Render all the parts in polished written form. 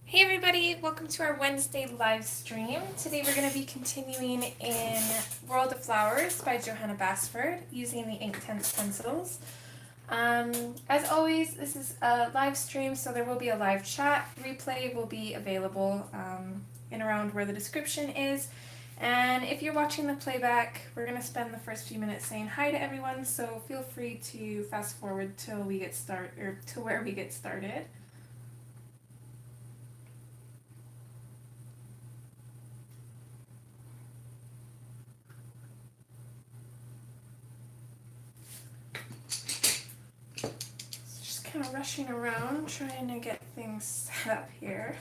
Hey everybody, welcome to our Wednesday live stream. Today we're going to be continuing in World of Flowers by Johanna Basford using the Inktense Pencils. As always, this is a live stream, so there will be a live chat. Replay will be available in around where the description is. And if you're watching the playback, we're going to spend the first few minutes saying hi to everyone, so feel free to fast forward till we get started, or to where we get started. Kind of rushing around trying to get things set up here.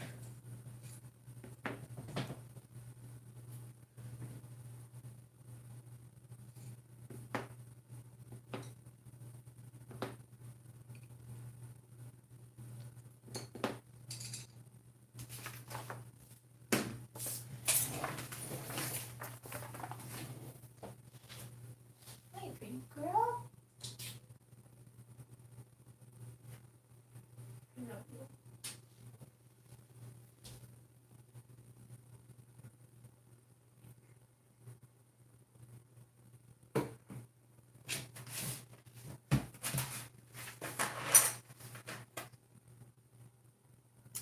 Hi, big girl. No.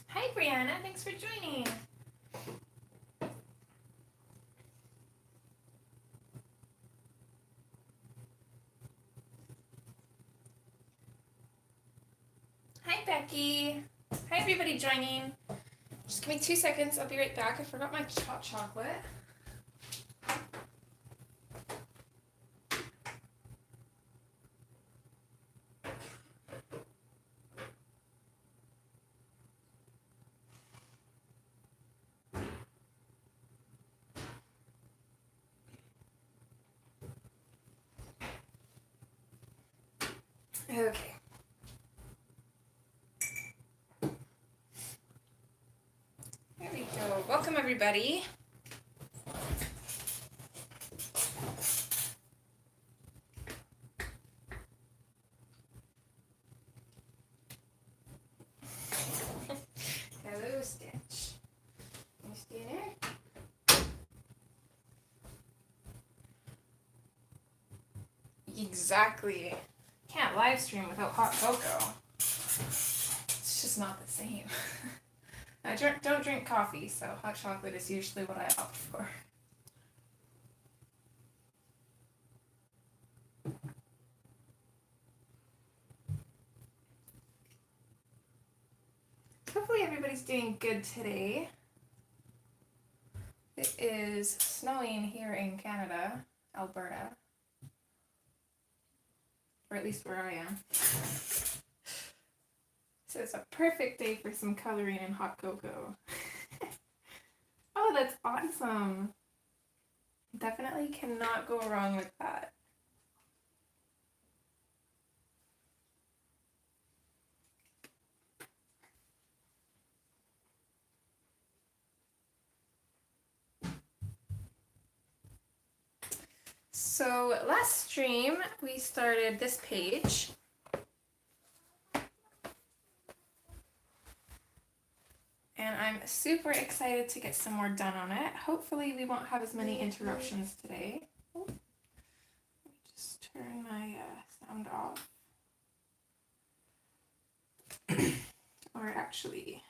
Hi, Brianna. Thanks for joining. Hi, Becky. Hi, everybody joining. Just give me 2 seconds. I'll be right back. I forgot my hot chocolate. Okay. There we go. Welcome, everybody. Hello, Stitch. Can you stay there? Exactly. Can't live stream without hot cocoa. It's just not the same. I don't drink coffee, so hot chocolate is usually what I opt for. Hopefully everybody's doing good today. It is snowing here in Canada, Alberta. Or at least where I am. So it's a perfect day for some coloring and hot cocoa. Oh, that's awesome. Definitely cannot go wrong with that. So last stream we started this page. And I'm super excited to get some more done on it. Hopefully we won't have as many interruptions today. Let me just turn my sound off. Or actually,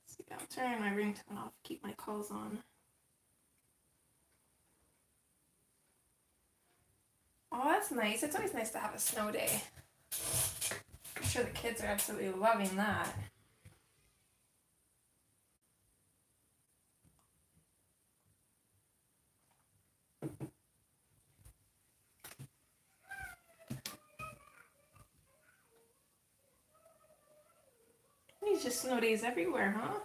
see, I'm turning my ringtone off, keep my calls on. Oh, that's nice. It's always nice to have a snow day. I'm sure the kids are absolutely loving that. These just snow days everywhere, huh?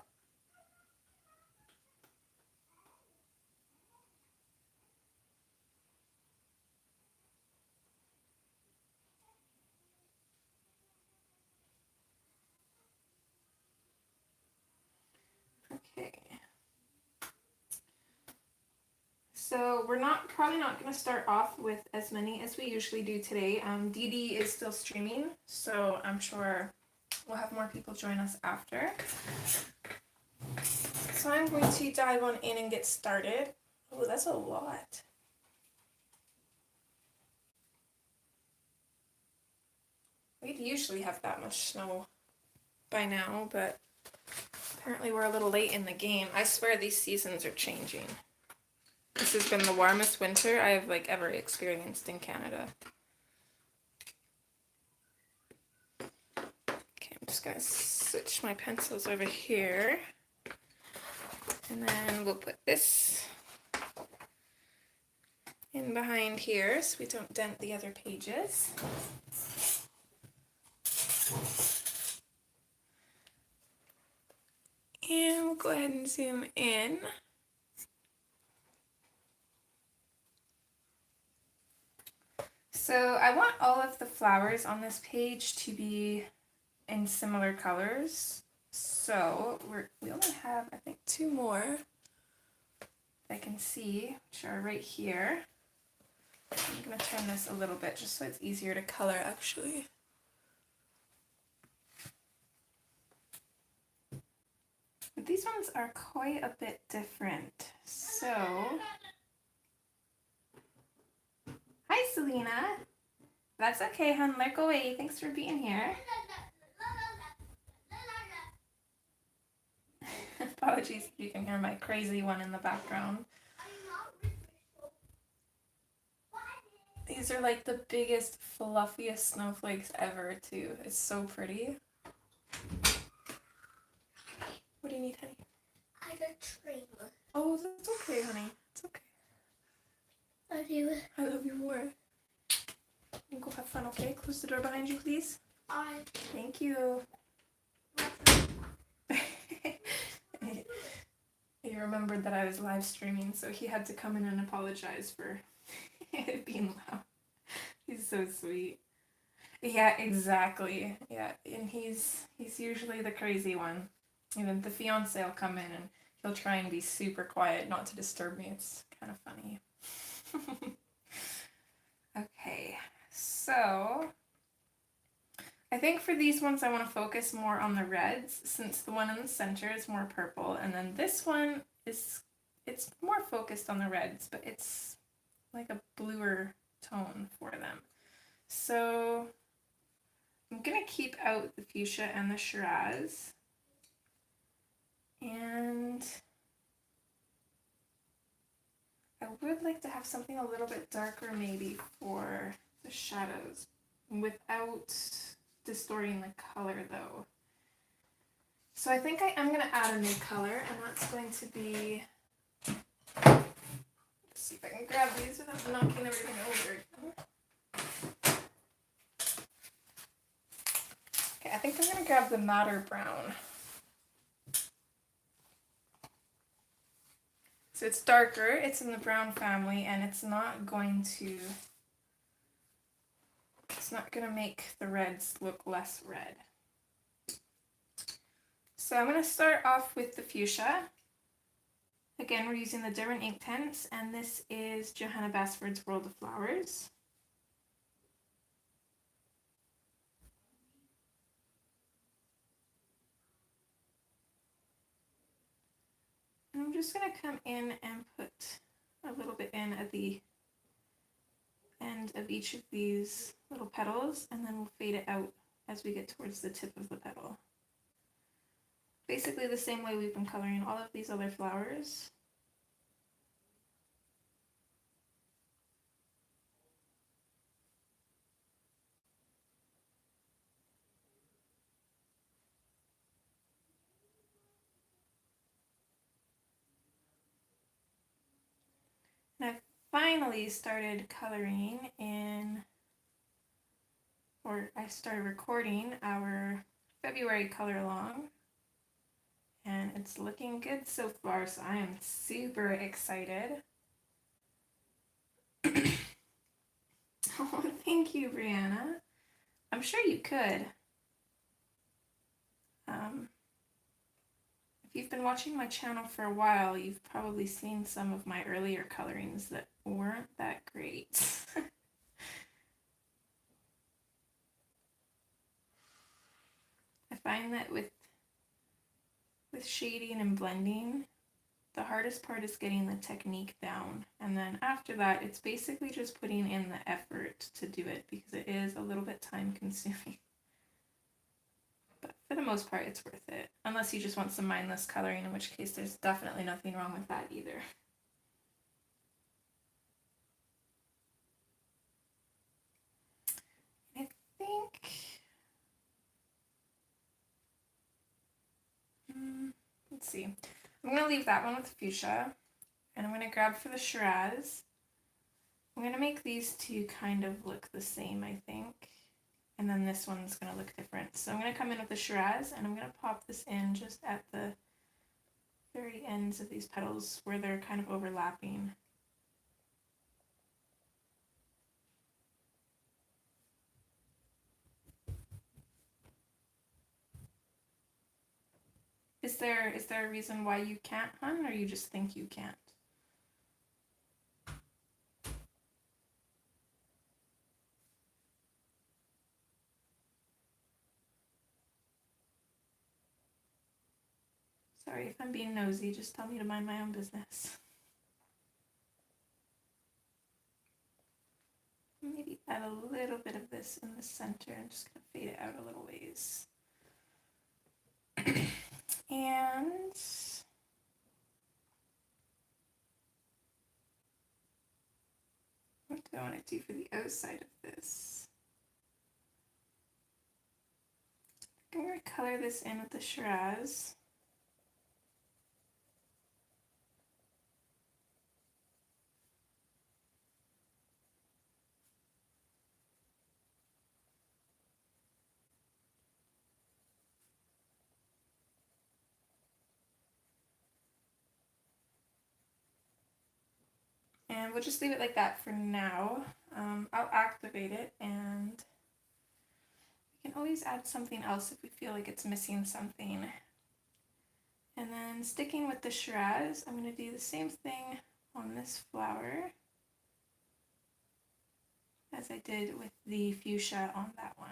Okay. So we're probably not going to start off with as many as we usually do today. Dee Dee is still streaming, so I'm sure we'll have more people join us after. So I'm going to dive on in and get started. Oh, that's a lot. We'd usually have that much snow by now, but apparently we're a little late in the game. I swear these seasons are changing. This has been the warmest winter I have ever experienced in Canada. Okay, I'm just gonna switch my pencils over here. And then we'll put this in behind here so we don't dent the other pages. And we'll go ahead and zoom in. So I want all of the flowers on this page to be in similar colors. So we only have, I think, 2 more I can see, which are right here. I'm going to turn this a little bit just so it's easier to color actually. But these ones are quite a bit different. So, hi Selena. That's okay, hun. Look away. Thanks for being here. Apologies if you can hear my crazy one in the background. These are like the biggest, fluffiest snowflakes ever, too. It's so pretty. What do you need, honey? I got train. Oh, that's okay, honey. It's okay. Love you. I love you more. You go have fun, okay? Close the door behind you, please. Thank you. He remembered that I was live streaming, so he had to come in and apologize for it being loud. He's so sweet. Yeah, exactly. Yeah, and he's usually the crazy one. Even the fiance will come in and he'll try and be super quiet, not to disturb me. It's kind of funny. Okay, so I think for these ones I want to focus more on the reds, since the one in the center is more purple, and then this one it's more focused on the reds, but it's like a bluer tone for them. So I'm gonna keep out the fuchsia and the Shiraz, and I would like to have something a little bit darker maybe for the shadows without distorting the color though. So I think I am going to add a new color, and that's going to be, let's see if I can grab these without knocking everything over. Okay, I think I'm going to grab the madder brown. So it's darker, it's in the brown family, and it's not going to make the reds look less red. So I'm going to start off with the fuchsia. Again, we're using the Derwent Inktense, and this is Johanna Basford's World of Flowers. And I'm just going to come in and put a little bit in at the end of each of these little petals, and then we'll fade it out as we get towards the tip of the petal. Basically the same way we've been coloring all of these other flowers. And I've finally started coloring in, or I started recording our February color along, and it's looking good so far, so I am super excited. Oh, thank you, Brianna. I'm sure you could. If you've been watching my channel for a while, you've probably seen some of my earlier colorings that weren't that great. I find that with with shading and blending, the hardest part is getting the technique down. And then after that, it's basically just putting in the effort to do it because it is a little bit time consuming. But for the most part, it's worth it. Unless you just want some mindless coloring, in which case there's definitely nothing wrong with that either. I think... let's see. I'm going to leave that one with fuchsia. And I'm going to grab for the Shiraz. I'm going to make these two kind of look the same, I think. And then this one's going to look different. So I'm going to come in with the Shiraz, and I'm going to pop this in just at the very ends of these petals where they're kind of overlapping. Is there a reason why you can't, hun, or you just think you can't? Sorry if I'm being nosy, just tell me to mind my own business. Maybe add a little bit of this in the center. I'm just going to fade it out a little ways. And what do I want to do for the outside of this? I'm going to color this in with the Shiraz. And we'll just leave it like that for now. I'll activate it, and we can always add something else if we feel like it's missing something. And then sticking with the Shiraz, I'm going to do the same thing on this flower as I did with the fuchsia on that one.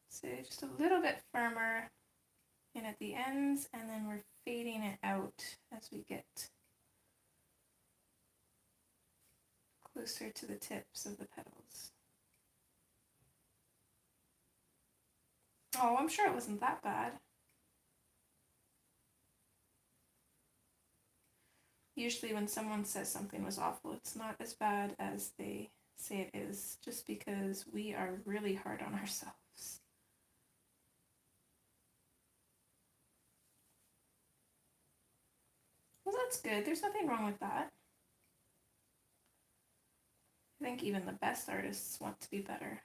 So just a little bit firmer in at the ends, and then we're fading it out as we get closer to the tips of the petals. Oh, I'm sure it wasn't that bad. Usually when someone says something was awful, it's not as bad as they say it is, just because we are really hard on ourselves. Well, that's good. There's nothing wrong with that. I think even the best artists want to be better.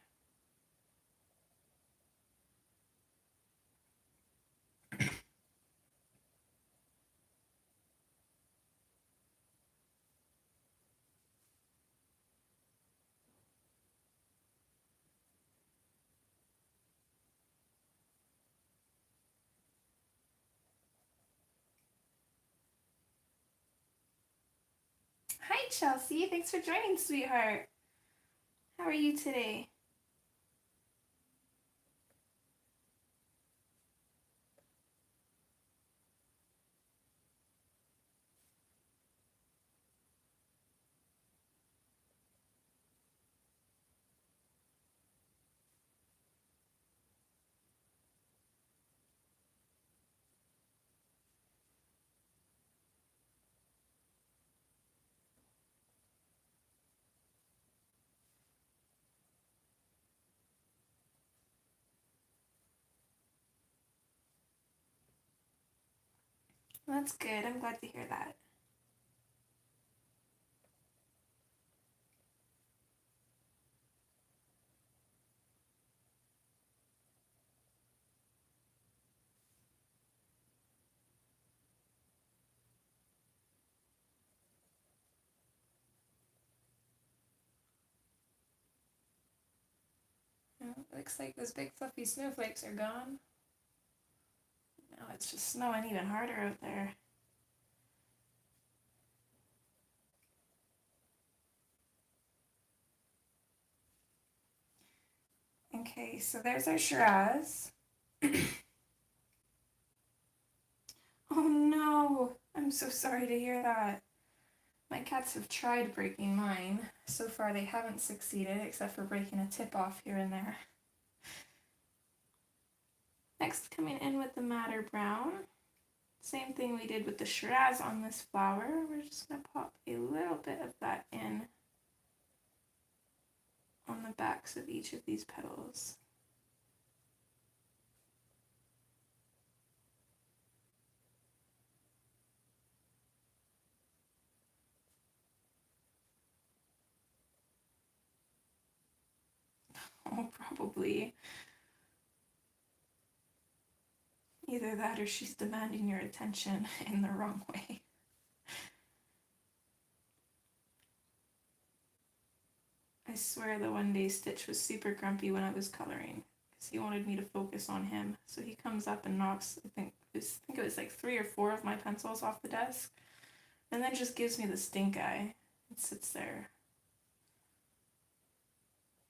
Hi, Chelsea. Thanks for joining, sweetheart. How are you today? That's good. I'm glad to hear that. Looks like those big fluffy snowflakes are gone. Now it's just snowing even harder out there. In Okay, so there's our Shiraz. Oh no, I'm so sorry to hear that. My cats have tried breaking mine. So far they haven't succeeded except for breaking a tip off here and there. Next, coming in with the madder brown. Same thing we did with the Shiraz on this flower. We're just going to pop a little bit of that in on the backs of each of these petals. Oh, probably. Either that or she's demanding your attention in the wrong way. I swear the one day Stitch was super grumpy when I was coloring because he wanted me to focus on him. So he comes up and knocks, I think it was like 3 or 4 of my pencils off the desk, and then just gives me the stink eye and sits there.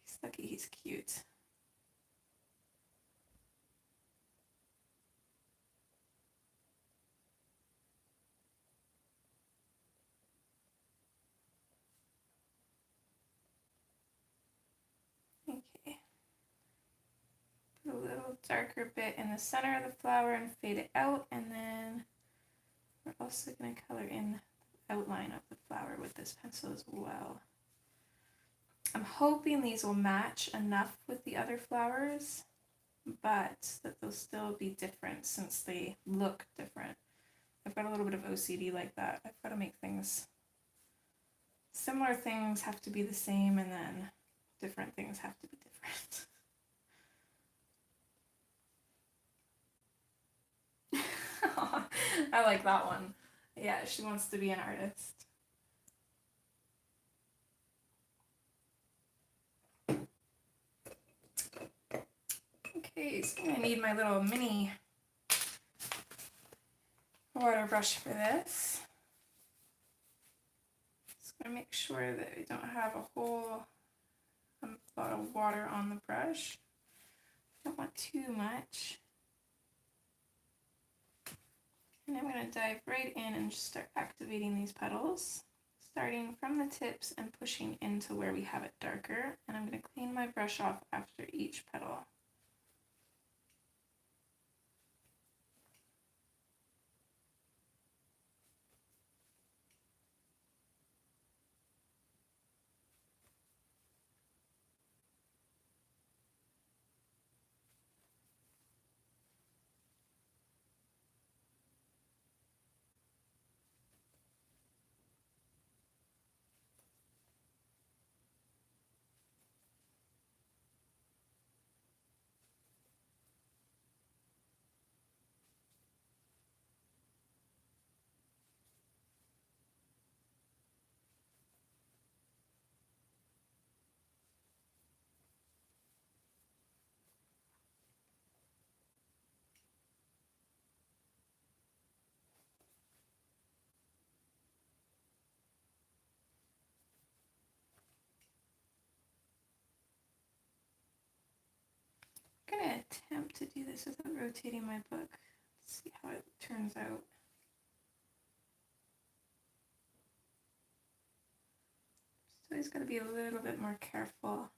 He's lucky he's cute. Okay. Put a little darker bit in the center of the flower and fade it out, and then we're also going to color in the outline of the flower with this pencil as well. I'm hoping these will match enough with the other flowers, but that they'll still be different since they look different. I've got a little bit of OCD like that. I've got to make things, similar things have to be the same, and then different things have to be different. I like that one. Yeah, she wants to be an artist. Okay, so I'm gonna need my little mini water brush for this. Just gonna make sure that we don't have a whole lot of water on the brush. Don't want too much. And I'm going to dive right in and just start activating these petals, starting from the tips and pushing into where we have it darker. And I'm going to clean my brush off after each petal. I'm going to attempt to do this without rotating my book. Let's see how it turns out. So always got to be a little bit more careful.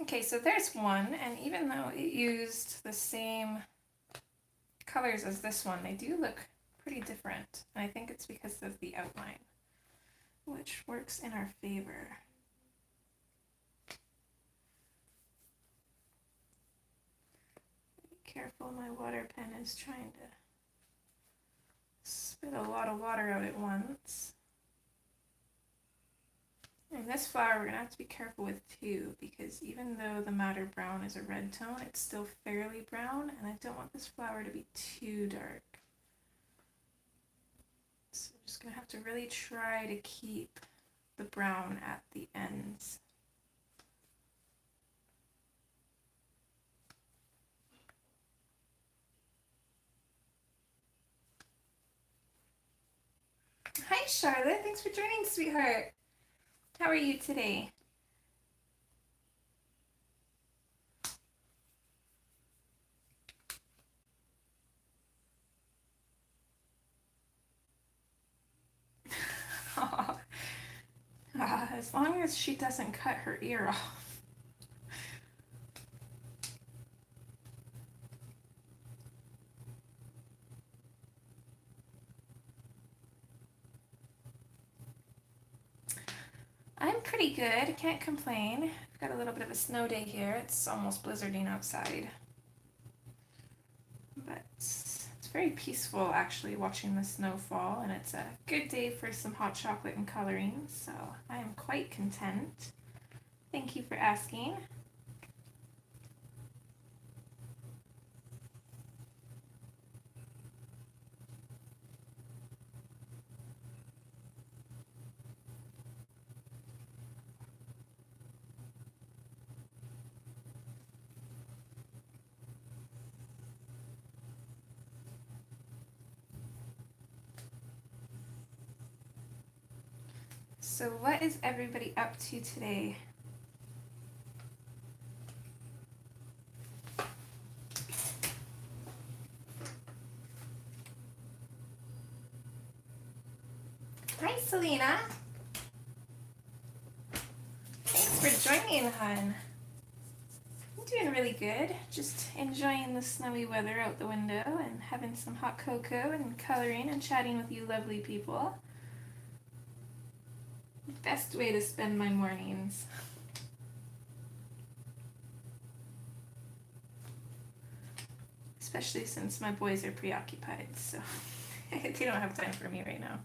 Okay, so there's one, and even though it used the same colors as this one, they do look pretty different. And I think it's because of the outline, which works in our favor. Be careful, my water pen is trying to spit a lot of water out at once. And this flower we're going to have to be careful with too, because even though the madder brown is a red tone, it's still fairly brown, and I don't want this flower to be too dark. So I'm just going to have to really try to keep the brown at the ends. Hi Charlotte, thanks for joining, sweetheart. How are you today? As long as she doesn't cut her ear off. I'm pretty good, can't complain. I've got a little bit of a snow day here. It's almost blizzarding outside. But it's very peaceful actually watching the snow fall, and it's a good day for some hot chocolate and coloring, so I am quite content. Thank you for asking. So what is everybody up to today? Hi Selena. Thanks for joining, hon. I'm doing really good. Just enjoying the snowy weather out the window and having some hot cocoa and coloring and chatting with you lovely people. Best way to spend my mornings. Especially since my boys are preoccupied, so they don't have time for me right now.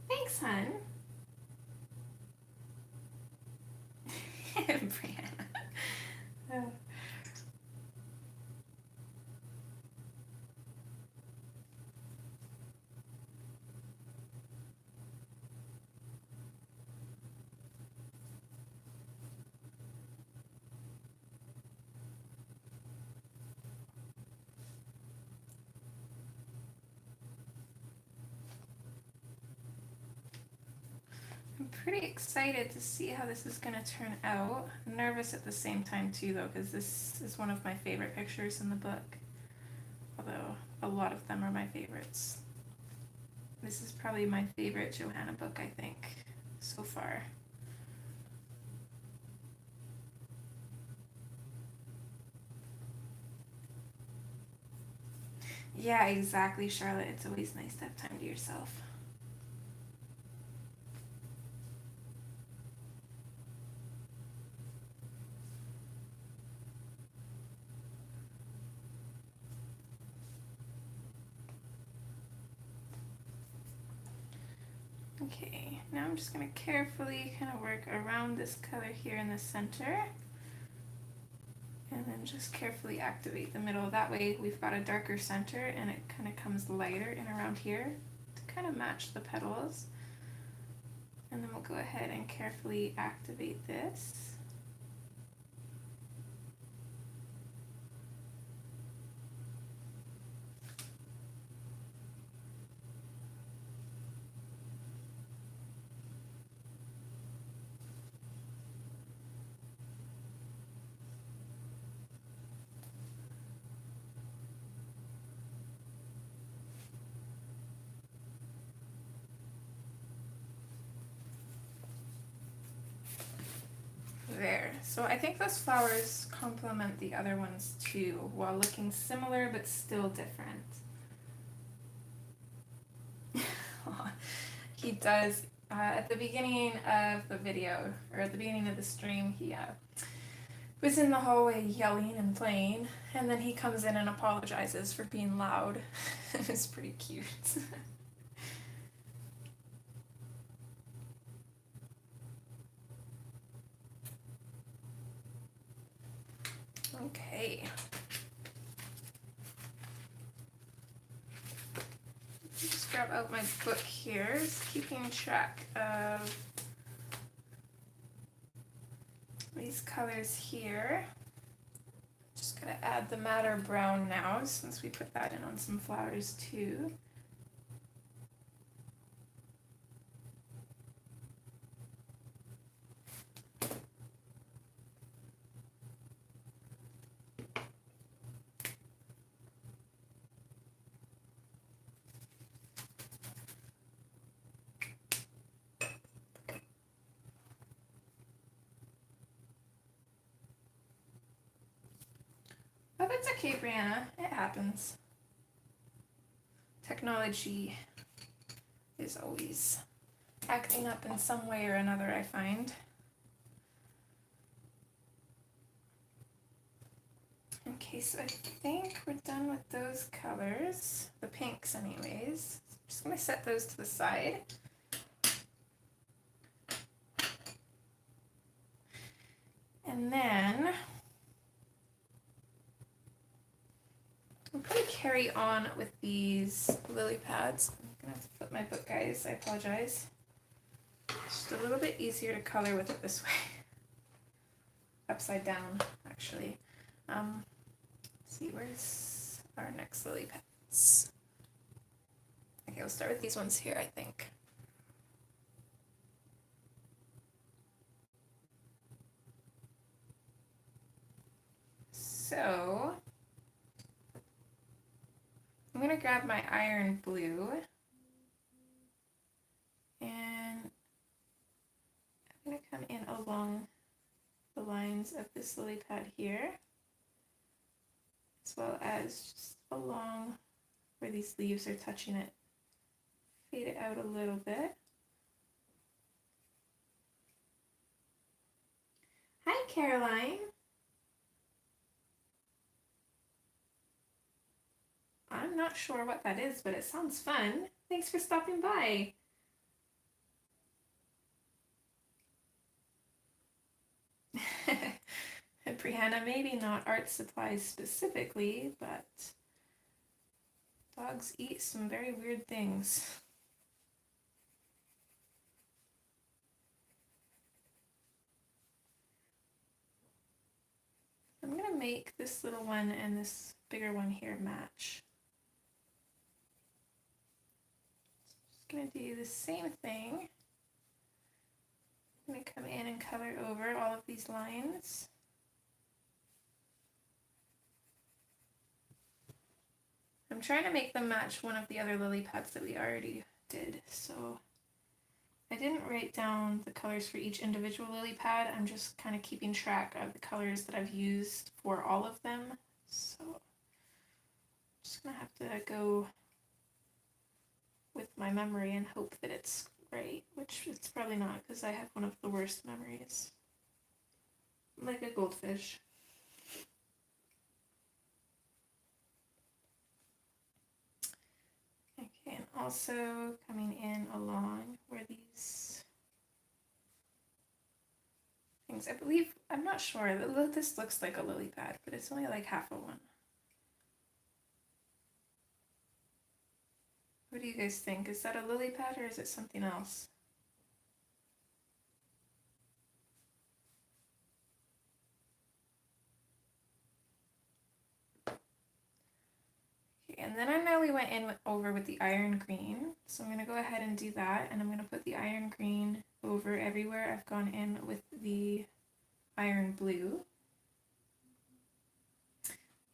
Thanks, hon. Brianna. I'm pretty excited to see how this is going to turn out. I'm nervous at the same time too though, because this is one of my favorite pictures in the book. Although a lot of them are my favorites. This is probably my favorite Johanna book, I think, so far. Yeah, exactly, Charlotte. It's always nice to have time to yourself. Okay, now I'm just going to carefully kind of work around this color here in the center. And then just carefully activate the middle. That way we've got a darker center and it kind of comes lighter in around here to kind of match the petals. And then we'll go ahead and carefully activate this. So I think those flowers complement the other ones too, while looking similar but still different. He does, at the beginning of the video, or at the beginning of the stream, he was in the hallway yelling and playing, and then he comes in and apologizes for being loud. It's pretty cute. Okay. Just grab out my book here, just keeping track of these colors here. Just gonna add the madder brown now, since we put that in on some flowers too. Oh, that's okay, Brianna. It happens. Technology is always acting up in some way or another, I find. Okay, so I think we're done with those colors, the pinks anyways. I'm just gonna set those to the side. And then I'll probably carry on with these lily pads. I'm gonna have to flip my book, guys, I apologize. It's just a little bit easier to color with it this way. Upside down, actually. Let's see, where's our next lily pads? Okay, we'll start with these ones here, I think. So I'm gonna grab my iron blue and I'm gonna come in along the lines of this lily pad here, as well as just along where these leaves are touching it. Fade it out a little bit. Hi, Caroline. I'm not sure what that is, but it sounds fun. Thanks for stopping by. Brianna, maybe not art supplies specifically, but dogs eat some very weird things. I'm gonna make this little one and this bigger one here match. Just gonna do the same thing. I'm gonna come in and color over all of these lines. I'm trying to make them match one of the other lily pads that we already did, so I didn't write down the colors for each individual lily pad. I'm just kind of keeping track of the colors that I've used for all of them, so I'm just gonna have to go with my memory and hope that it's right, which it's probably not because I have one of the worst memories. Like a goldfish. Okay, and also coming in along where these things, I believe, I'm not sure, this looks like a lily pad, but it's only like half of one. What do you guys think? Is that a lily pad or is it something else? Okay, and then I know we went in over with the iron green, so I'm going to go ahead and do that, and I'm going to put the iron green over everywhere I've gone in with the iron blue.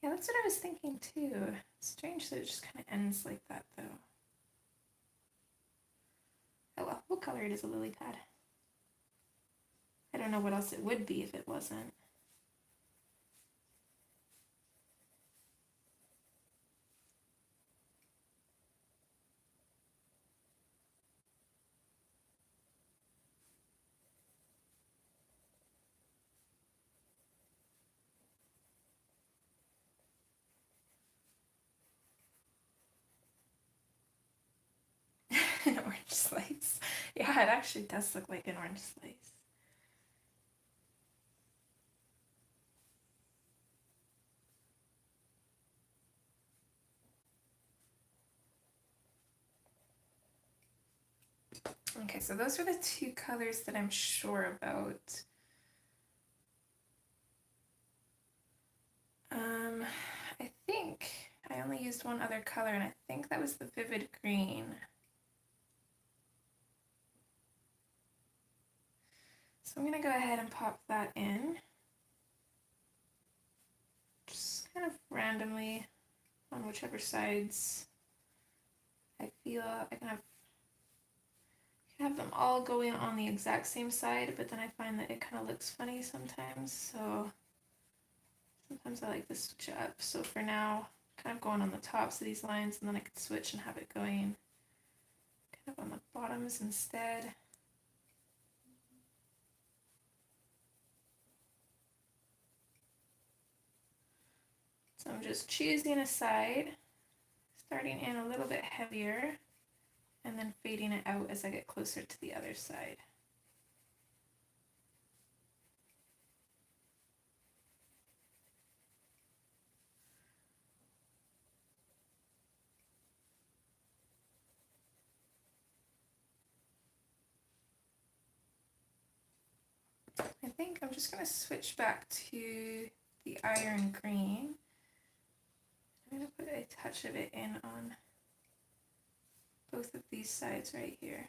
Yeah, that's what I was thinking too. Strange that it just kind of ends like that though. Oh well, we'll color it as a lily pad. I don't know what else it would be if it wasn't. An orange slice. Yeah, it actually does look like an orange slice. Okay, so those are the two colors that I'm sure about. I think I only used one other color, and I think that was the vivid green. So I'm going to go ahead and pop that in. Just kind of randomly on whichever sides I feel I can have them all going on the exact same side, but then I find that it kind of looks funny sometimes, so sometimes I like to switch it up. So for now, kind of going on the tops of these lines, and then I could switch and have it going kind of on the bottoms instead. So I'm just choosing a side, starting in a little bit heavier, and then fading it out as I get closer to the other side. I think I'm just going to switch back to the iron green. I'm going to put a touch of it in on both of these sides right here.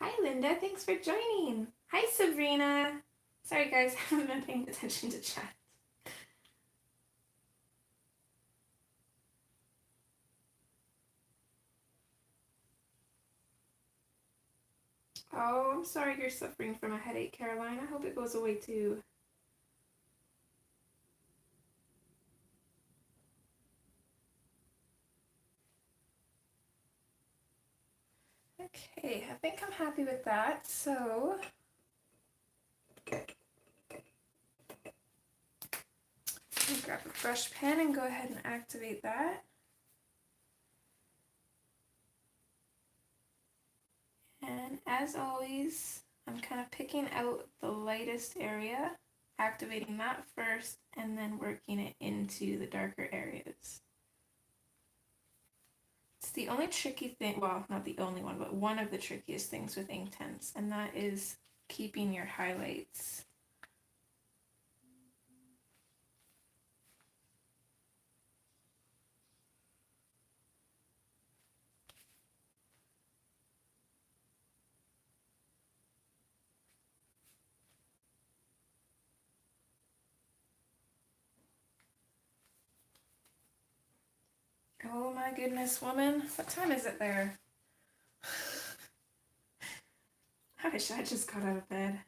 Hi Linda, thanks for joining. Hi Sabrina. Sorry guys, I haven't been paying attention to chat. Oh, I'm sorry you're suffering from a headache, Caroline. I hope it goes away too. Okay, I think I'm happy with that. So I'll grab a brush pen and go ahead and activate that. And as always, I'm kind of picking out the lightest area, activating that first, and then working it into the darker areas. It's the only tricky thing, well, not the only one, but one of the trickiest things with Inktense, and that is keeping your highlights. Oh my goodness, woman. What time is it there? I wish I just got out of bed.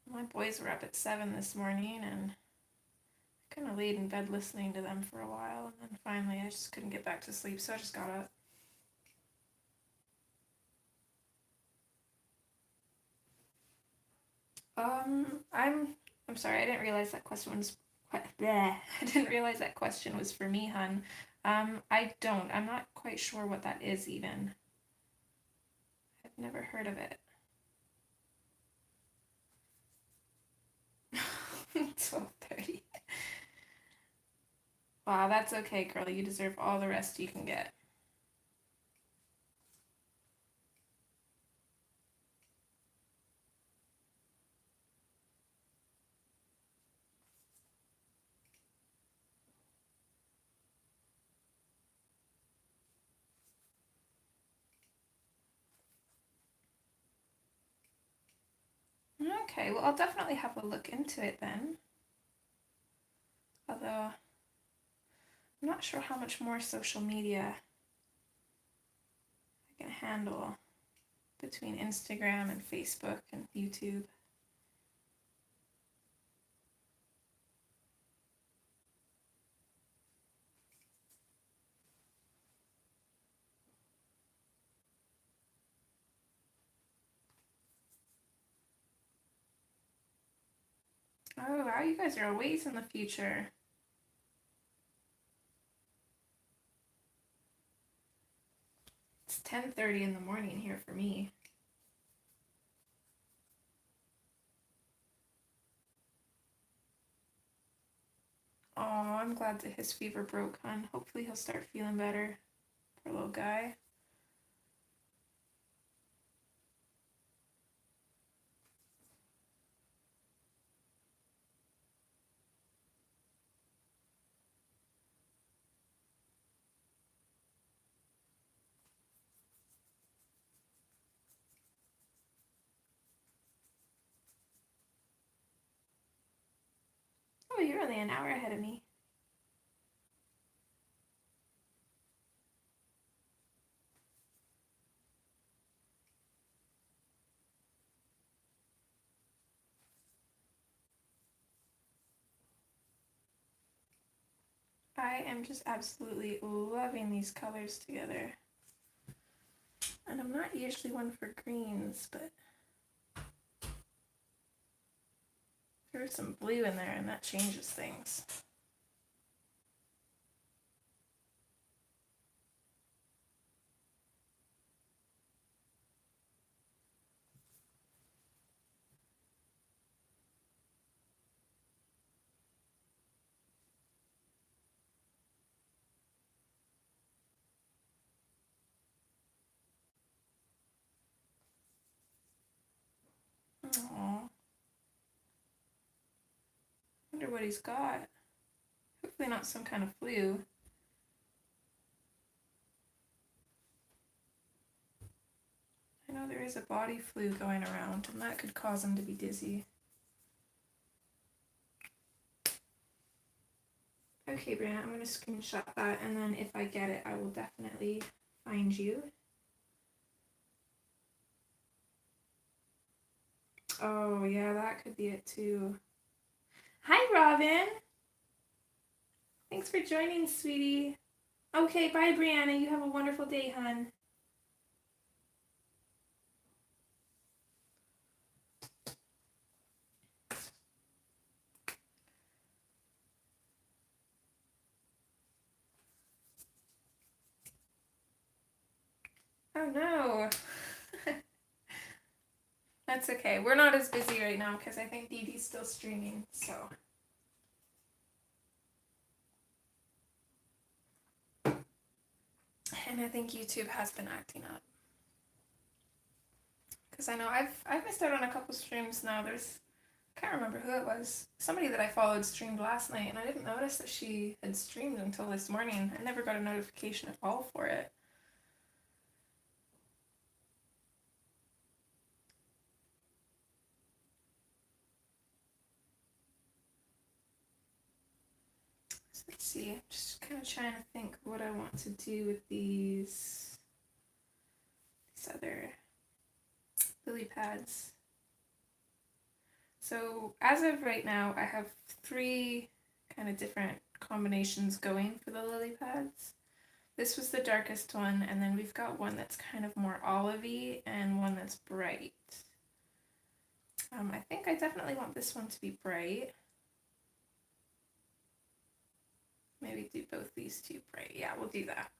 My boys were up at 7 this morning, and I kind of laid in bed listening to them for a while, and then finally I just couldn't get back to sleep, so I just got up. I'm sorry, I didn't realize that question was bleh. I didn't realize that question was for me, hun. I don't. I'm not quite sure what that is even. I've never heard of it. 12:30. Wow, that's okay, girl. You deserve all the rest you can get. Okay, well, I'll definitely have a look into it then. Although, I'm not sure how much more social media can handle between Instagram and Facebook and YouTube. Oh, wow, you guys are a ways in the future. It's 10:30 in the morning here for me. Oh, I'm glad that his fever broke, hon. Hopefully he'll start feeling better. Poor little guy. Oh, you're only an hour ahead of me. I am just absolutely loving these colors together. And I'm not usually one for greens, but there's some blue in there and that changes things. Aww. Wonder what he's got. Hopefully not some kind of flu. I know there is a body flu going around and that could cause him to be dizzy. Okay, Brianna, I'm going to screenshot that and then if I get it, I will definitely find you. Oh, yeah, that could be it too. Hi, Robin. Thanks for joining, sweetie. Okay, bye, Brianna. You have a wonderful day, hon. Oh, no. That's okay. We're not as busy right now because I think Dee Dee's still streaming, so. And I think YouTube has been acting up. Because I know I've missed out on a couple streams now. I can't remember who it was. Somebody that I followed streamed last night, and I didn't notice that she had streamed until this morning. I never got a notification at all for it. So let's see. I'm just kind of trying to think what I want to do with these other lily pads. So as of right now, I have 3 kind of different combinations going for the lily pads. This was the darkest one, and then we've got one that's kind of more olivey and one that's bright. I think I definitely want this one to be bright. Maybe do both these two bright. Yeah, we'll do that.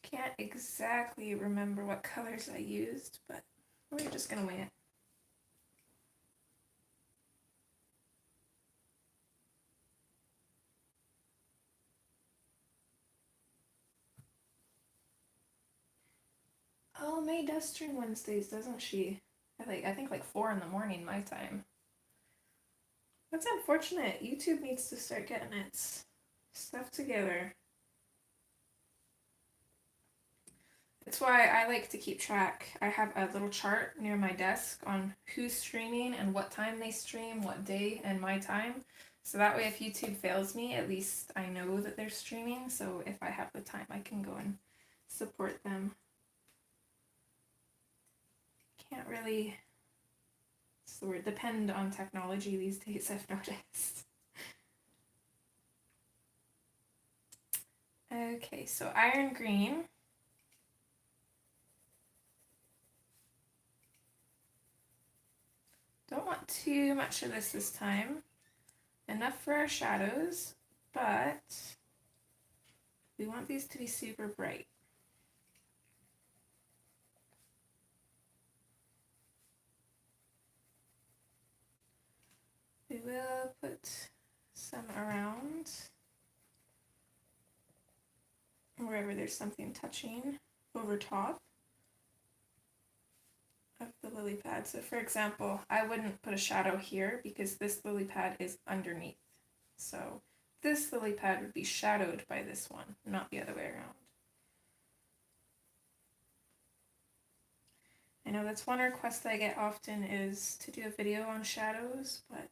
Can't exactly remember what colors I used, but we're just gonna wing it. Oh, May does stream Wednesdays, doesn't she? I think like 4 in the morning my time. That's unfortunate. YouTube needs to start getting its stuff together. That's why I like to keep track. I have a little chart near my desk on who's streaming and what time they stream, what day, and my time. So that way if YouTube fails me, at least I know that they're streaming. So if I have the time, I can go and support them. can't really, what's the word, depend on technology these days, I've noticed. Okay, so iron green. Don't want too much of this time. Enough for our shadows, but we want these to be super bright. We will put some around wherever there's something touching over top of the lily pad. So for example, I wouldn't put a shadow here because this lily pad is underneath. So this lily pad would be shadowed by this one, not the other way around. I know that's one request I get often is to do a video on shadows, but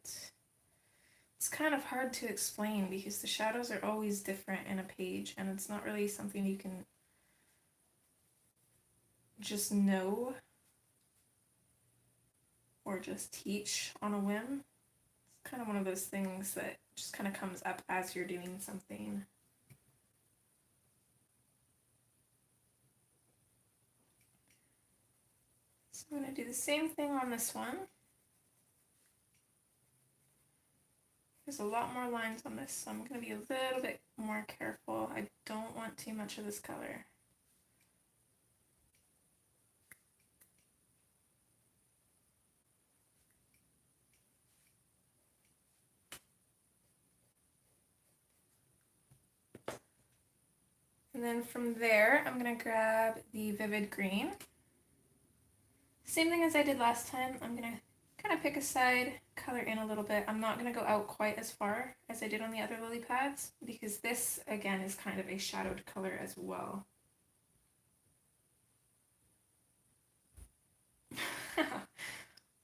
it's kind of hard to explain because the shadows are always different in a page and it's not really something you can just know or just teach on a whim. It's kind of one of those things that just kind of comes up as you're doing something. So I'm going to do the same thing on this one. There's a lot more lines on this, so I'm going to be a little bit more careful. I don't want too much of this color. And then from there, I'm going to grab the Vivid Green. Same thing as I did last time. I'm going to kind of pick a side, color in a little bit. I'm not going to go out quite as far as I did on the other lily pads because this, again, is kind of a shadowed color as well.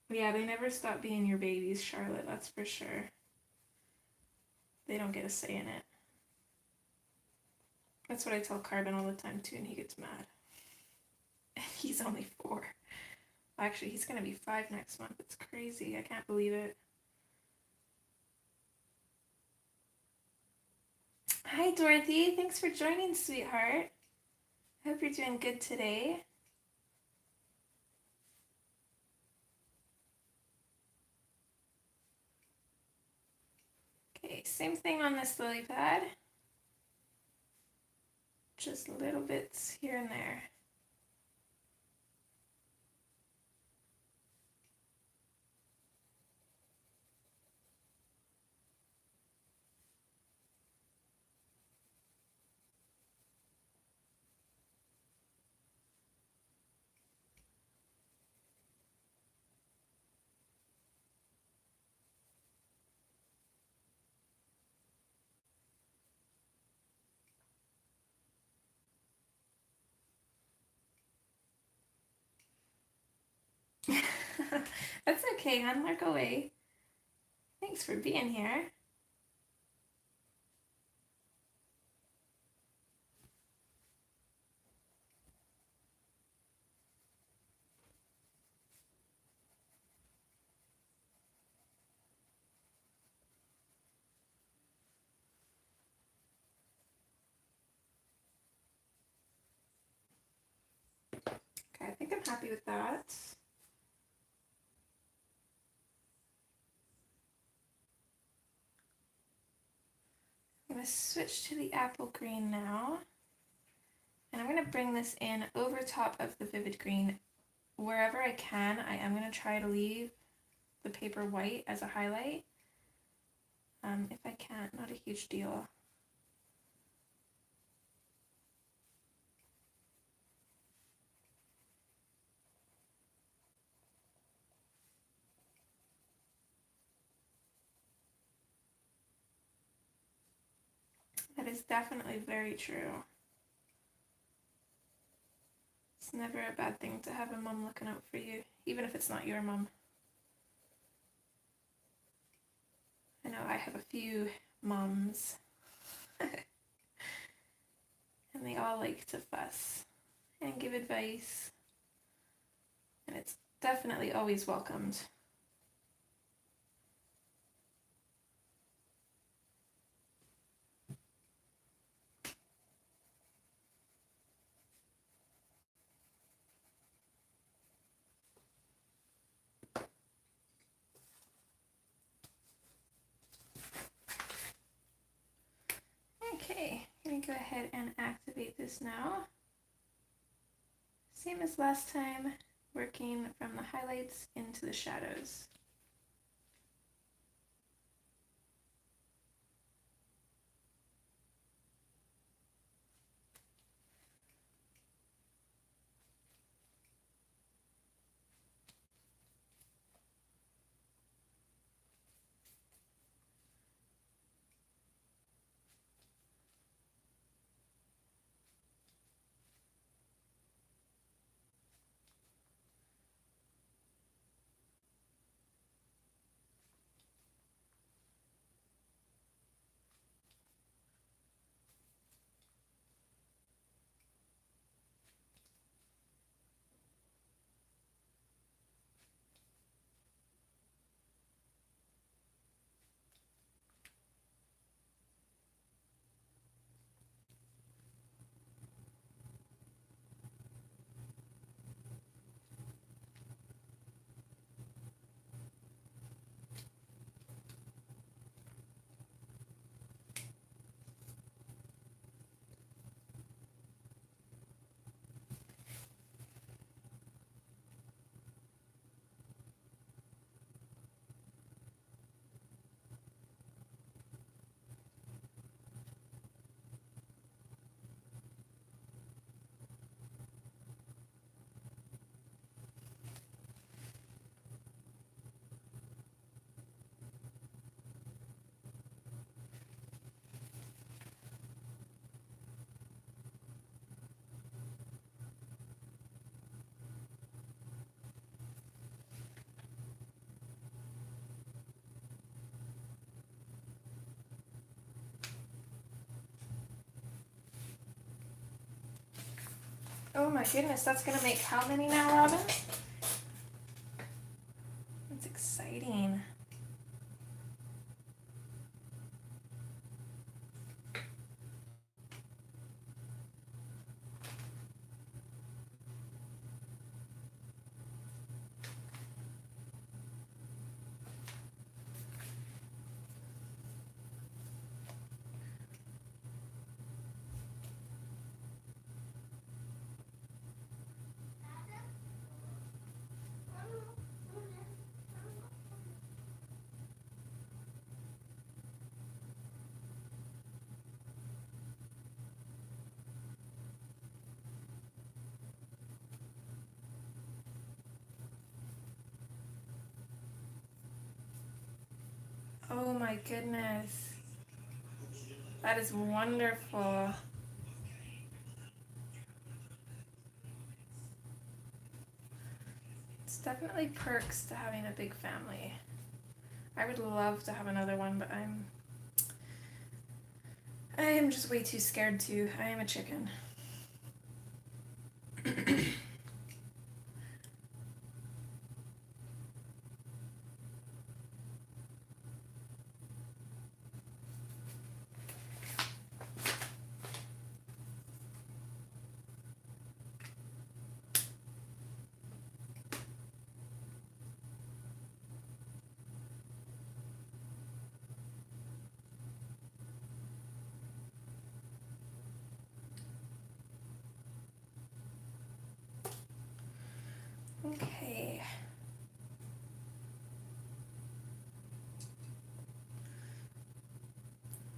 Yeah, they never stop being your babies, Charlotte, that's for sure. They don't get a say in it. That's what I tell Carbon all the time too, and he gets mad. He's only 4. Actually, he's gonna be 5 next month. It's crazy. I can't believe it. Hi, Dorothy. Thanks for joining, sweetheart. I hope you're doing good today. Okay, same thing on this lily pad. Just little bits here and there. That's okay, hon. Work away. Thanks for being here. Okay, I think I'm happy with that. I'm going to switch to the apple green now. And I'm going to bring this in over top of the Vivid Green. Wherever I can, I am going to try to leave the paper white as a highlight. If I can't, not a huge deal. That is definitely very true. It's never a bad thing to have a mom looking out for you, even if it's not your mom. I know I have a few moms, and they all like to fuss and give advice, and it's definitely always welcomed. Okay, I'm going to go ahead and activate this now. Same as last time, working from the highlights into the shadows. Oh my goodness, that's gonna make how many now, Robin? That's exciting. Oh my goodness. That is wonderful. It's definitely perks to having a big family. I would love to have another one, but I am just way too scared to. I am a chicken. Okay.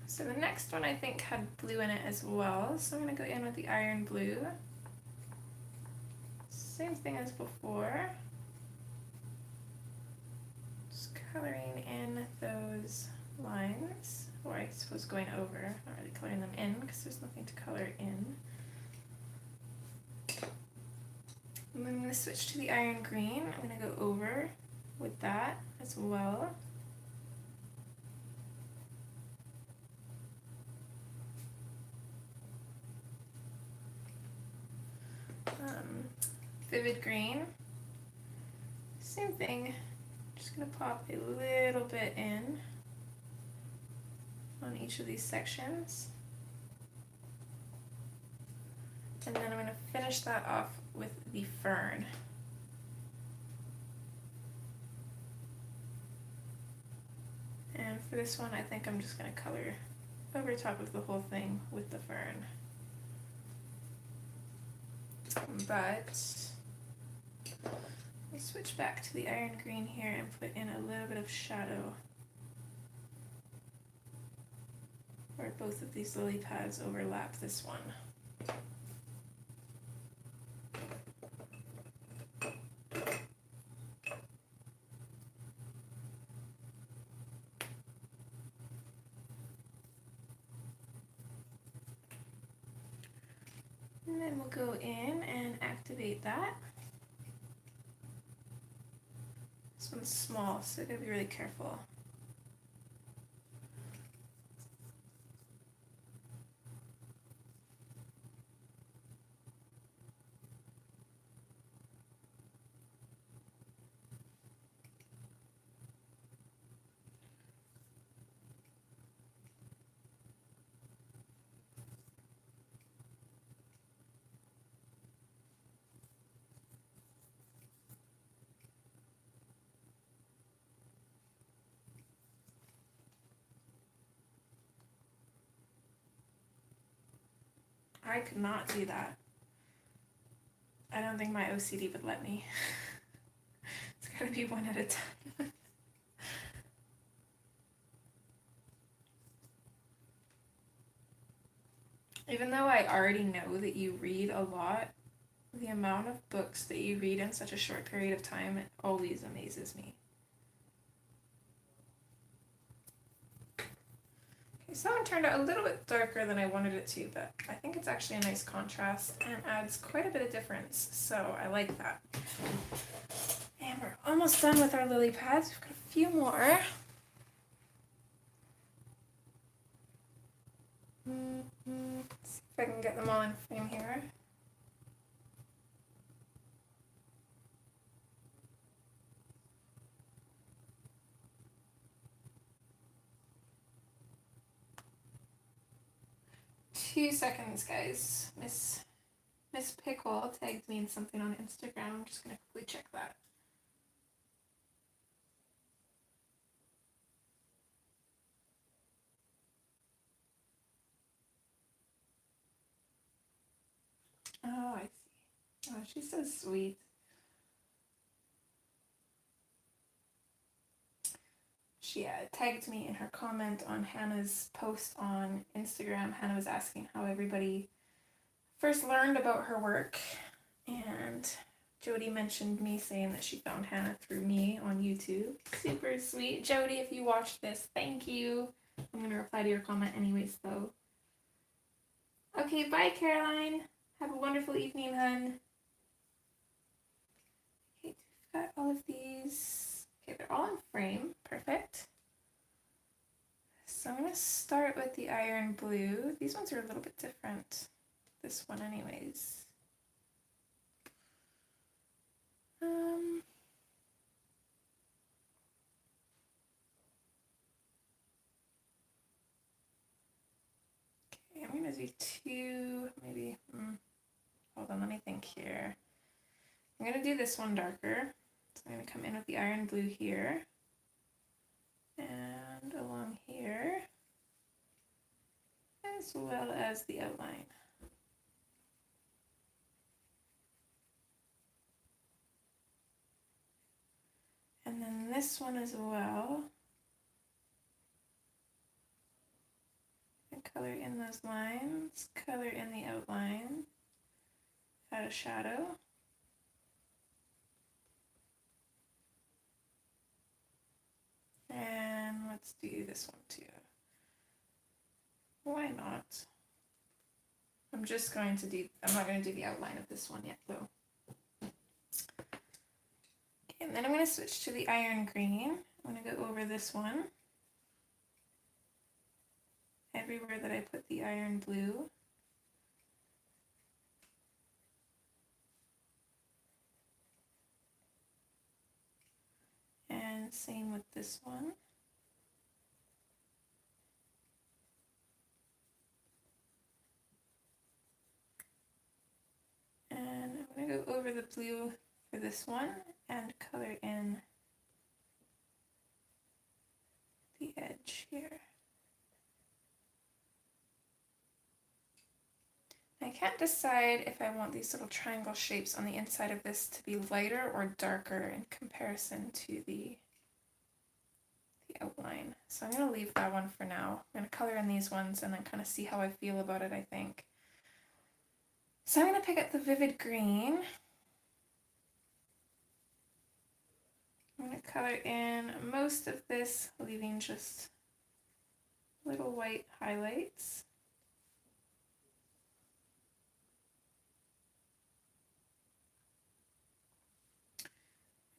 So the next one I think had blue in it as well, so I'm going to go in with the iron blue. Same thing as before. Just coloring in those lines, or I suppose going over, not really coloring them in because there's nothing to color in. And then I'm going to switch to the iron green. I'm going to go over with that as well. Vivid green. same thing. Just gonna pop a little bit in on each of these sections. And then I'm gonna finish that off with the fern. And for this one, I think I'm just gonna color over top of the whole thing with the fern. But let me switch back to the iron green here and put in a little bit of shadow where both of these lily pads overlap this one. And then we'll go in and activate that. This one's small, so I gotta be really careful. I could not do that. I don't think my OCD would let me. It's gotta be one at a time. Even though I already know that you read a lot, the amount of books that you read in such a short period of time, it always amazes me. Okay, so that one turned out a little bit darker than I wanted it to, but I think it's actually a nice contrast and adds quite a bit of difference, so I like that. And we're almost done with our lily pads. We've got a few more. Let's see if I can get them all in frame here. Two seconds, guys. Miss Pickle tagged me in something on Instagram. I'm just gonna quickly check that. Oh, I see. Oh, she's so sweet. She tagged me in her comment on Hannah's post on Instagram. Hannah was asking how everybody first learned about her work, and Jody mentioned me saying that she found Hannah through me on YouTube. Super sweet. Jody, if you watched this, thank you. I'm going to reply to your comment anyways, though. Okay, bye, Caroline. Have a wonderful evening, hun. Okay, we've got all of these. Okay, they're all in frame. Perfect. So I'm going to start with the iron blue. These ones are a little bit different. This one anyways. Okay, I'm going to do two, maybe, hold on, let me think here. I'm going to do this one darker. So I'm going to come in with the iron blue here. And along here. As well as the outline. And then this one as well. And color in those lines, color in the outline, add a shadow. And let's do this one too. Why not? I'm not going to do the outline of this one yet though. Okay, and then I'm going to switch to the iron green. I'm going to go over this one. Everywhere that I put the iron blue. And same with this one. And I'm going to go over the blue for this one and color in the edge here. I can't decide if I want these little triangle shapes on the inside of this to be lighter or darker in comparison to the outline. So I'm going to leave that one for now. I'm going to color in these ones and then kind of see how I feel about it, I think. So I'm going to pick up the vivid green. I'm going to color in most of this, leaving just little white highlights.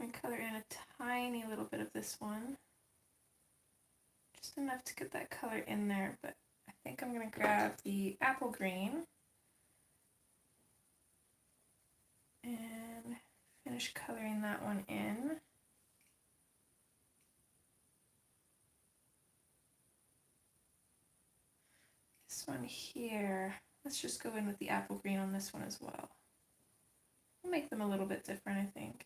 And color in a tiny little bit of this one. Just enough to get that color in there, but I think I'm going to grab the apple green and finish coloring that one in. This one here, let's just go in with the apple green on this one as well. We'll make them a little bit different, I think.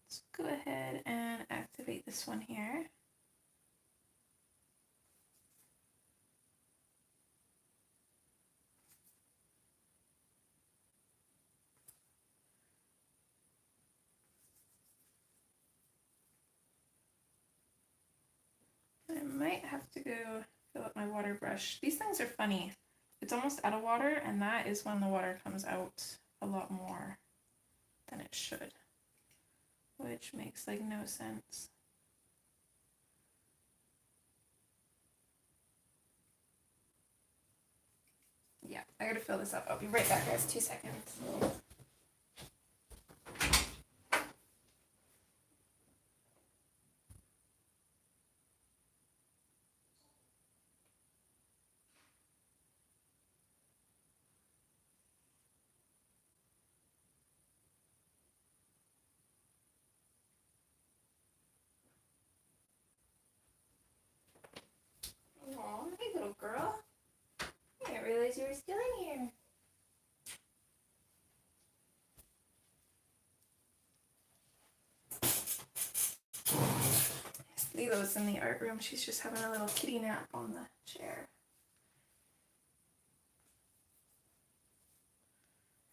Let's go ahead and activate this one here. I might have to go fill up my water brush. These things are funny. It's almost out of water, and that is when the water comes out a lot more than it should, which makes like no sense. Yeah, I gotta fill this up. I'll be right back, guys. 2 seconds. Aw, hey little girl. I didn't realize you were still in here. Lilo's in the art room. She's just having a little kitty nap on the chair.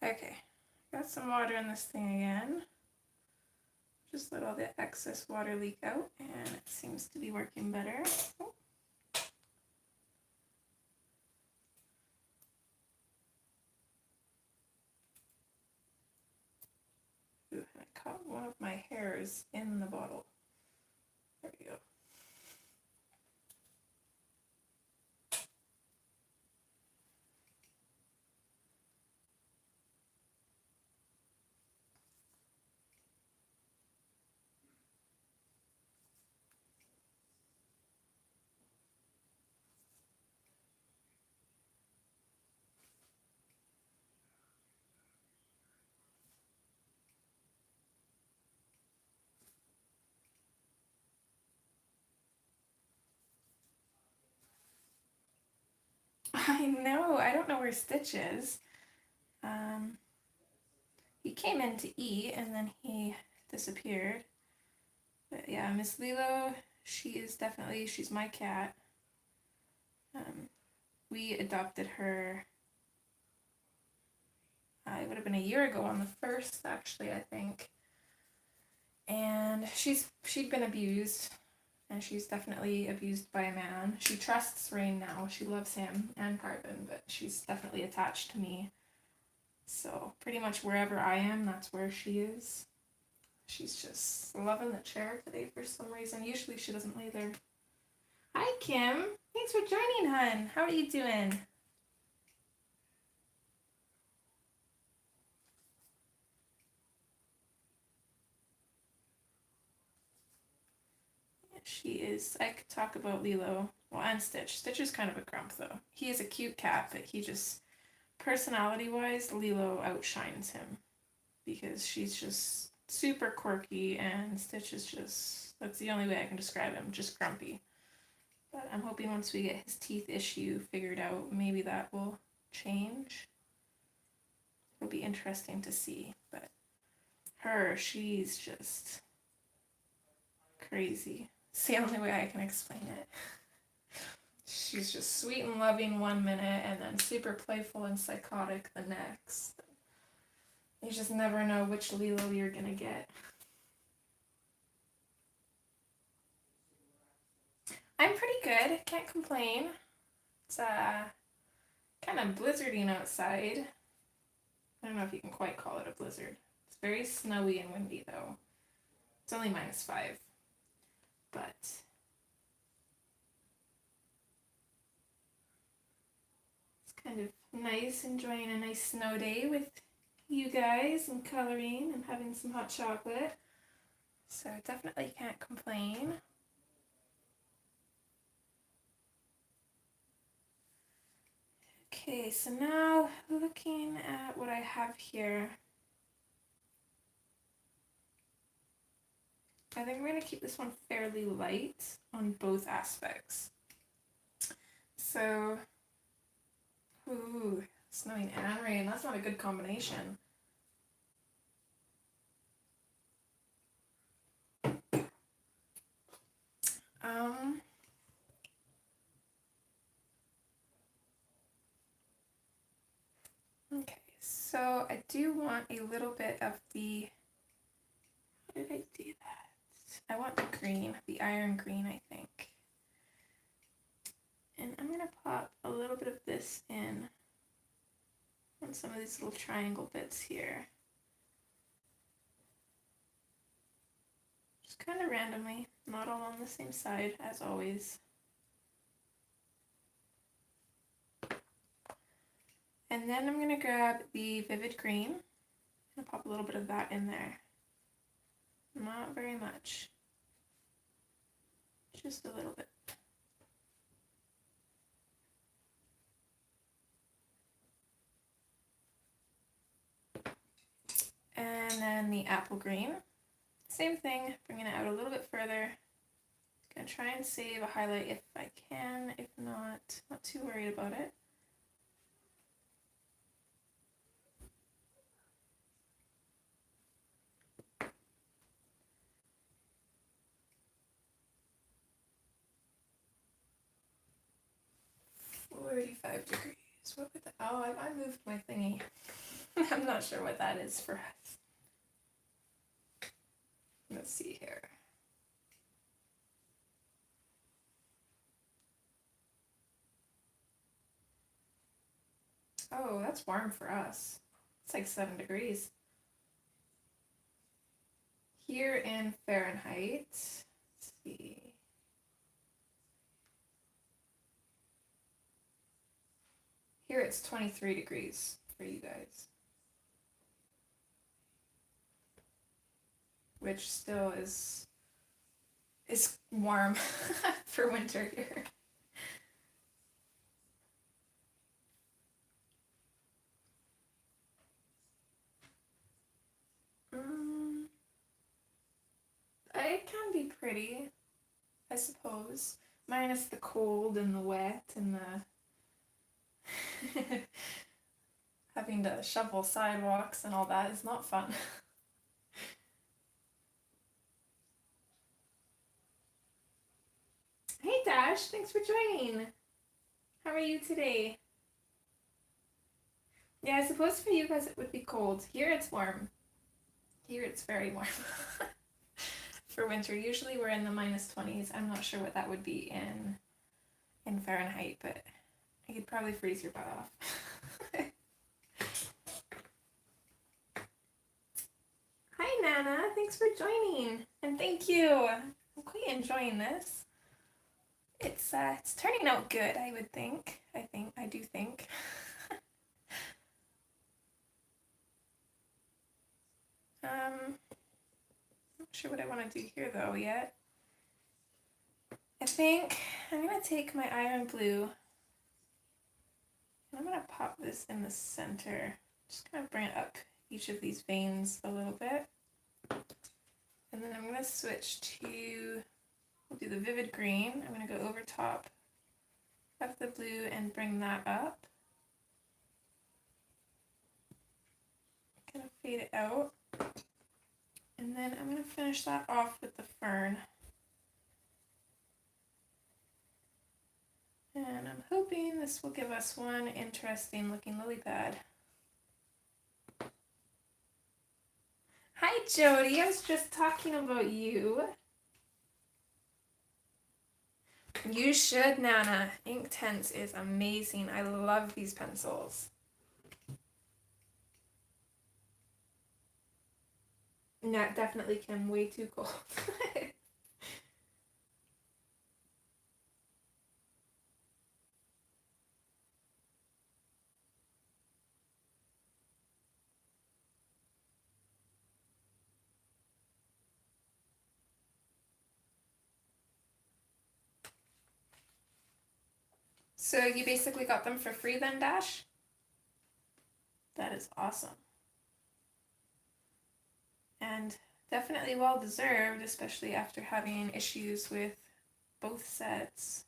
Okay, got some water in this thing again. Just let all the excess water leak out, and it seems to be working better. Oh. Ooh, I caught one of my hairs in the bottle. There we go. I know, I don't know where Stitch is. He came in to eat and then he disappeared. But yeah, Miss Lilo, she's my cat. We adopted her, it would have been a year ago on the 1st, actually, I think. And she'd been abused, and she's definitely abused by a man. She trusts Rain now. She loves him and Carbon, but she's definitely attached to me. So pretty much wherever I am, that's where she is. She's just loving the chair today for some reason. Usually she doesn't lay there. Hi, Kim. Thanks for joining, hun. How are you doing? She is, I could talk about Lilo, well, and Stitch. Stitch is kind of a grump though. He is a cute cat, but he just, personality-wise, Lilo outshines him because she's just super quirky and Stitch is just, that's the only way I can describe him, just grumpy. But I'm hoping once we get his teeth issue figured out, maybe that will change. It'll be interesting to see, but she's just crazy. It's the only way I can explain it. She's just sweet and loving one minute and then super playful and psychotic the next. You just never know which Lilo you're gonna get. I'm pretty good, can't complain. It's kind of blizzarding outside. I don't know if you can quite call it a blizzard. It's very snowy and windy though. It's only -5. But it's kind of nice, enjoying a nice snow day with you guys and coloring and having some hot chocolate. So definitely can't complain. Okay, so now looking at what I have here, I think we're going to keep this one fairly light on both aspects. So, ooh, snowing and rain, that's not a good combination. Okay, so I do want a little bit of the, how did I do that? I want the green, the iron green, I think. And I'm going to pop a little bit of this in on some of these little triangle bits here. Just kind of randomly, not all on the same side as always. And then I'm going to grab the vivid green and pop a little bit of that in there. Not very much. Just a little bit. And then the apple green. Same thing, bringing it out a little bit further. Gonna try and save a highlight if I can. If not too worried about it. $45. What would that? Oh, I moved my thingy. I'm not sure what that is for us. Let's see here. Oh, that's warm for us. It's like 7 degrees. Here in Fahrenheit, let's see. Here it's 23 degrees for you guys. Which still is warm for winter here. It can be pretty, I suppose. Minus the cold and the wet and the having to shovel sidewalks and all that is not fun. Hey Dash, thanks for joining. How are you today? Yeah, I suppose for you guys it would be cold. Here it's warm. Here it's very warm. For winter, usually we're in the -20s. I'm not sure what that would be in Fahrenheit, but I could probably freeze your butt off. Hi Nana, thanks for joining, and thank you. I'm quite enjoying this. It's turning out good, I would think. I do think. Not sure what I want to do here though yet. I think I'm going to take my iron blue and I'm going to pop this in the center. Just kind of bring it up each of these veins a little bit. And then I'm going to switch to, we'll do the vivid green. I'm going to go over top of the blue and bring that up. Kind of fade it out. And then I'm going to finish that off with the fern. And I'm hoping this will give us one interesting looking lily pad. Hi Jody, I was just talking about you. You should, Nana. Inktense is amazing. I love these pencils. No, definitely Kim, way too cold. So you basically got them for free then, Dash? That is awesome. And definitely well deserved, especially after having issues with both sets.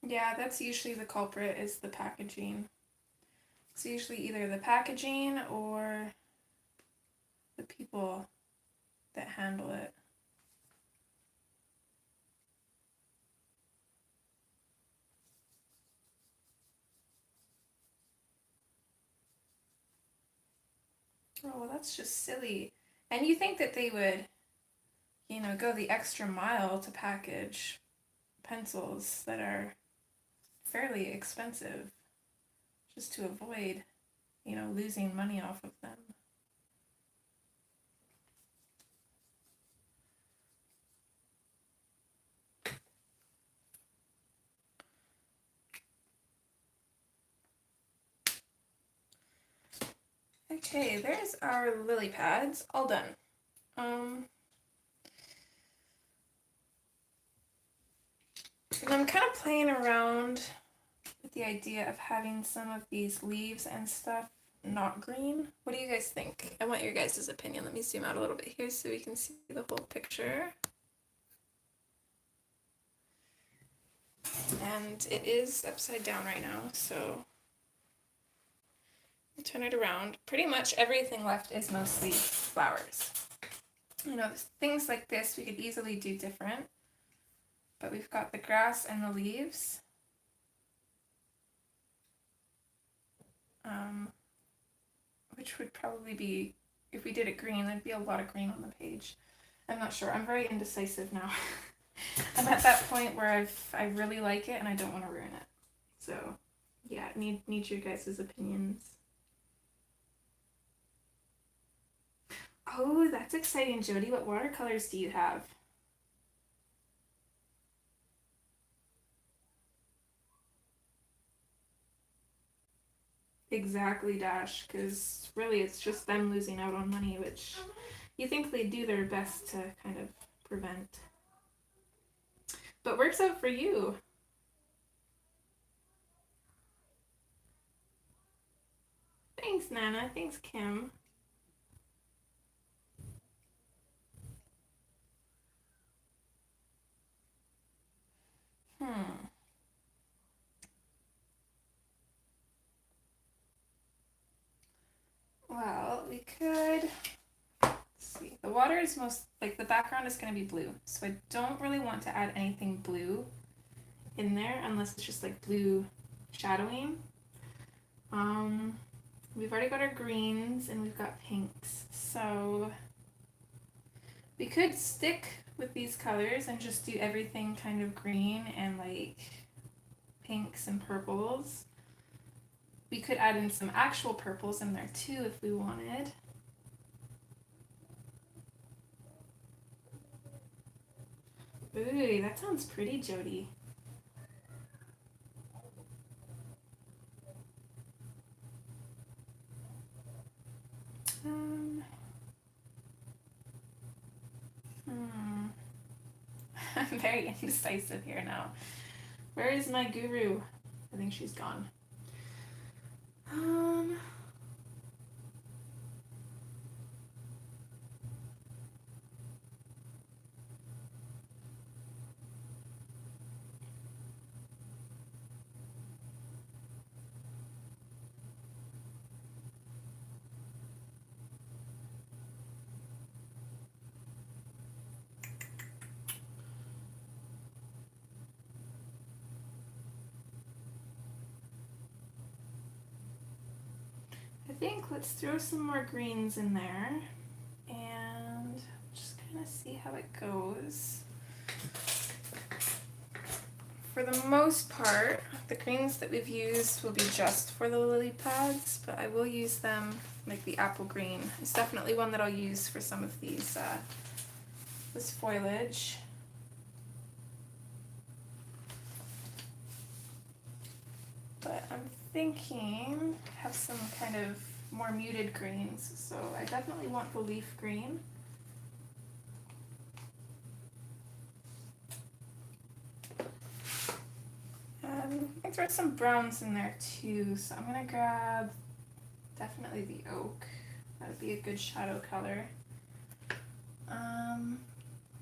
Yeah, that's usually the culprit, is the packaging. It's usually either the packaging or the people that handle it. Oh, well, that's just silly. And you think that they would, go the extra mile to package pencils that are fairly expensive just to avoid, losing money off of them. Okay, there's our lily pads, all done. And I'm kind of playing around with the idea of having some of these leaves and stuff not green. What do you guys think? I want your guys' opinion. Let me zoom out a little bit here so we can see the whole picture. And it is upside down right now, so I'll turn it around. Pretty much everything left is mostly flowers. Things like this we could easily do different, but we've got the grass and the leaves. Which would probably be, if we did it green, there'd be a lot of green on the page. I'm not sure. I'm very indecisive now. I'm at that point where I really like it and I don't want to ruin it. So, yeah, need your guys' opinions. Oh, that's exciting, Jody. What watercolors do you have? Exactly, Dash, because really it's just them losing out on money, which you think they do their best to kind of prevent. But works out for you. Thanks, Nana. Thanks, Kim. Well, we could, let's see. The water is the background is going to be blue. So I don't really want to add anything blue in there unless it's just like blue shadowing. We've already got our greens and we've got pinks. So we could stick with these colors and just do everything kind of green and like pinks and purples. We could add in some actual purples in there too if we wanted. Ooh, that sounds pretty, Jody. I'm very indecisive here now. Where is my guru? I think she's gone. I think let's throw some more greens in there and just kind of see how it goes. For the most part, the greens that we've used will be just for the lily pads, but I will use them, like the apple green. It's definitely one that I'll use for some of these, this foliage. But I'm thinking have some kind of more muted greens, so I definitely want the leaf green. I throw some browns in there too, so I'm gonna grab definitely the oak. That would be a good shadow color.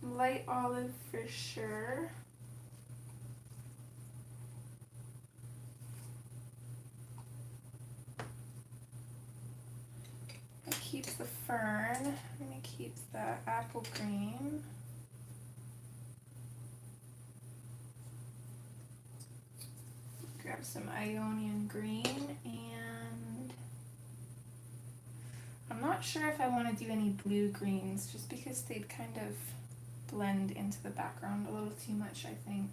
Light olive for sure. I keep the fern. I'm gonna keep the apple green. Grab some Ionian green, and I'm not sure if I want to do any blue greens just because they'd kind of blend into the background a little too much, I think.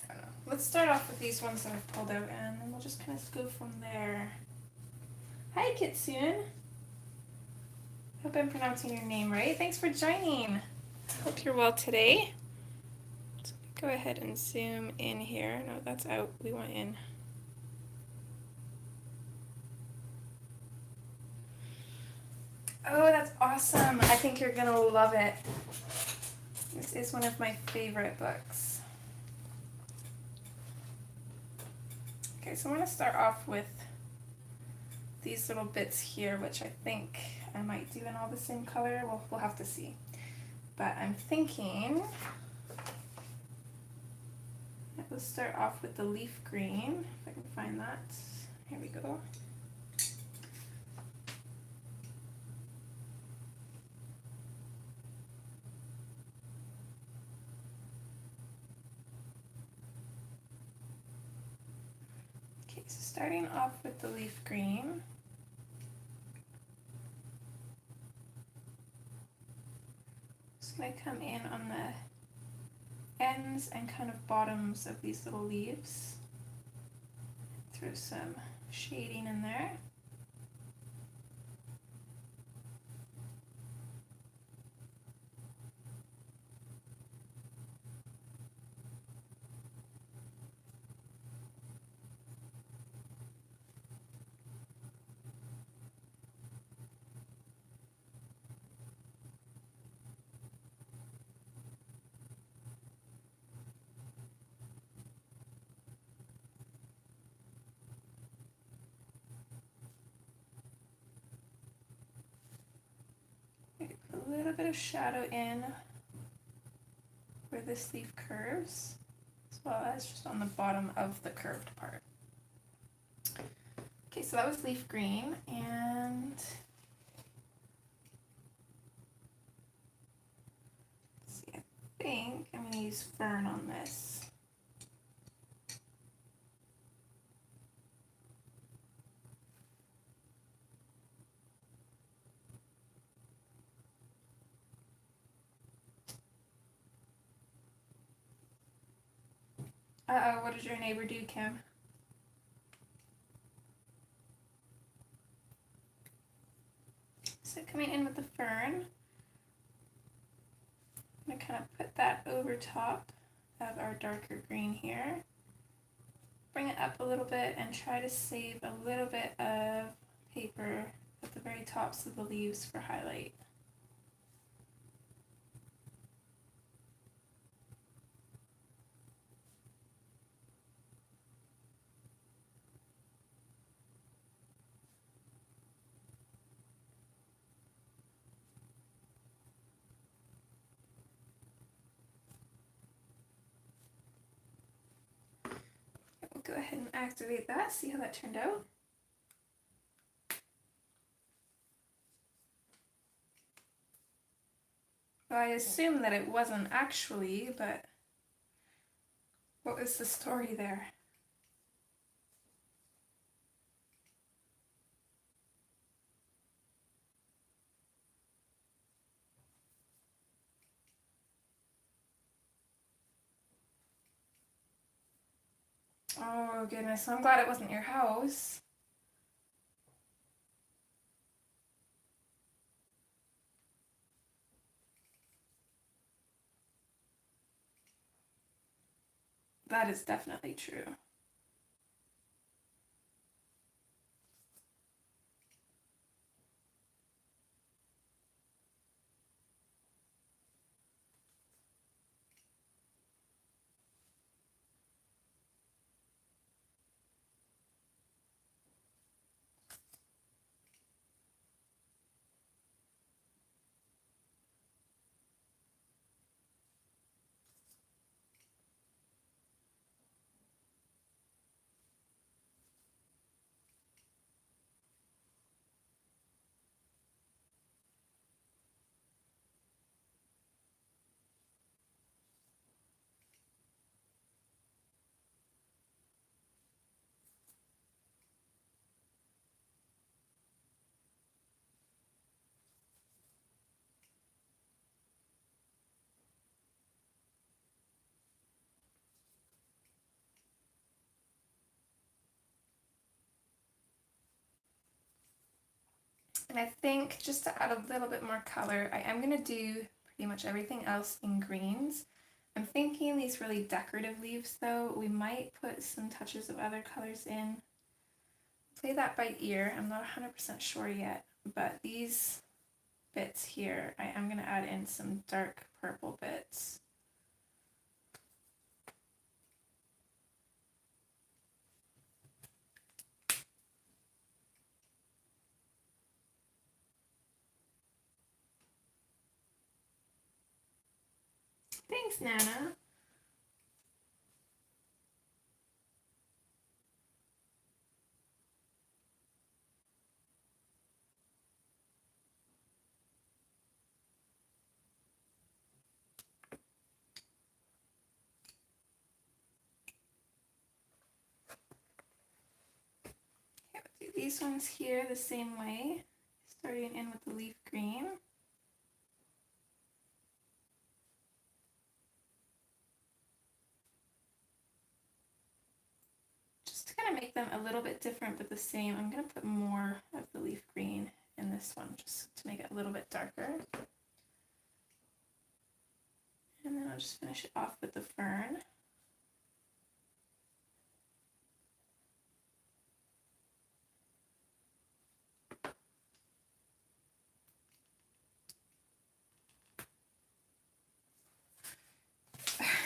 I don't know. Let's start off with these ones that I've pulled out, and then we'll just kind of go from there. Hi, Kitsune. Hope I'm pronouncing your name right. Thanks for joining. Hope you're well today. Let's go ahead and zoom in here. No, that's out. We want in. Oh, that's awesome. I think you're gonna love it. This is one of my favorite books. Okay, so I'm gonna start off with these little bits here, which I think I might do in all the same color. We'll have to see. But I'm thinking let's start off with the leaf green, if I can find that. Here we go. Okay, so starting off with the leaf green. Just going to come in on the ends and kind of bottoms of these little leaves. Throw some shading in there. A little bit of shadow in where this leaf curves, as well as just on the bottom of the curved part. Okay, so that was leaf green, and let's see, I think I'm going to use fern on this. Uh-oh, what did your neighbor do, Kim? So coming in with the fern, I'm going to kind of put that over top of our darker green here. Bring it up a little bit and try to save a little bit of paper at the very tops of the leaves for highlight. We'll go ahead and activate that, see how that turned out. Well, I assume that it wasn't actually, but what was the story there? Oh goodness, I'm glad it wasn't your house. That is definitely true. And I think just to add a little bit more color, I am going to do pretty much everything else in greens. I'm thinking these really decorative leaves though, we might put some touches of other colors in. Play that by ear, I'm not 100% sure yet, but these bits here, I am going to add in some dark purple bits. Thanks, Nana. Okay, we'll do these ones here the same way, starting in with the leaf green. Just to kind of make them a little bit different but the same, I'm going to put more of the leaf green in this one just to make it a little bit darker. And then I'll just finish it off with the fern.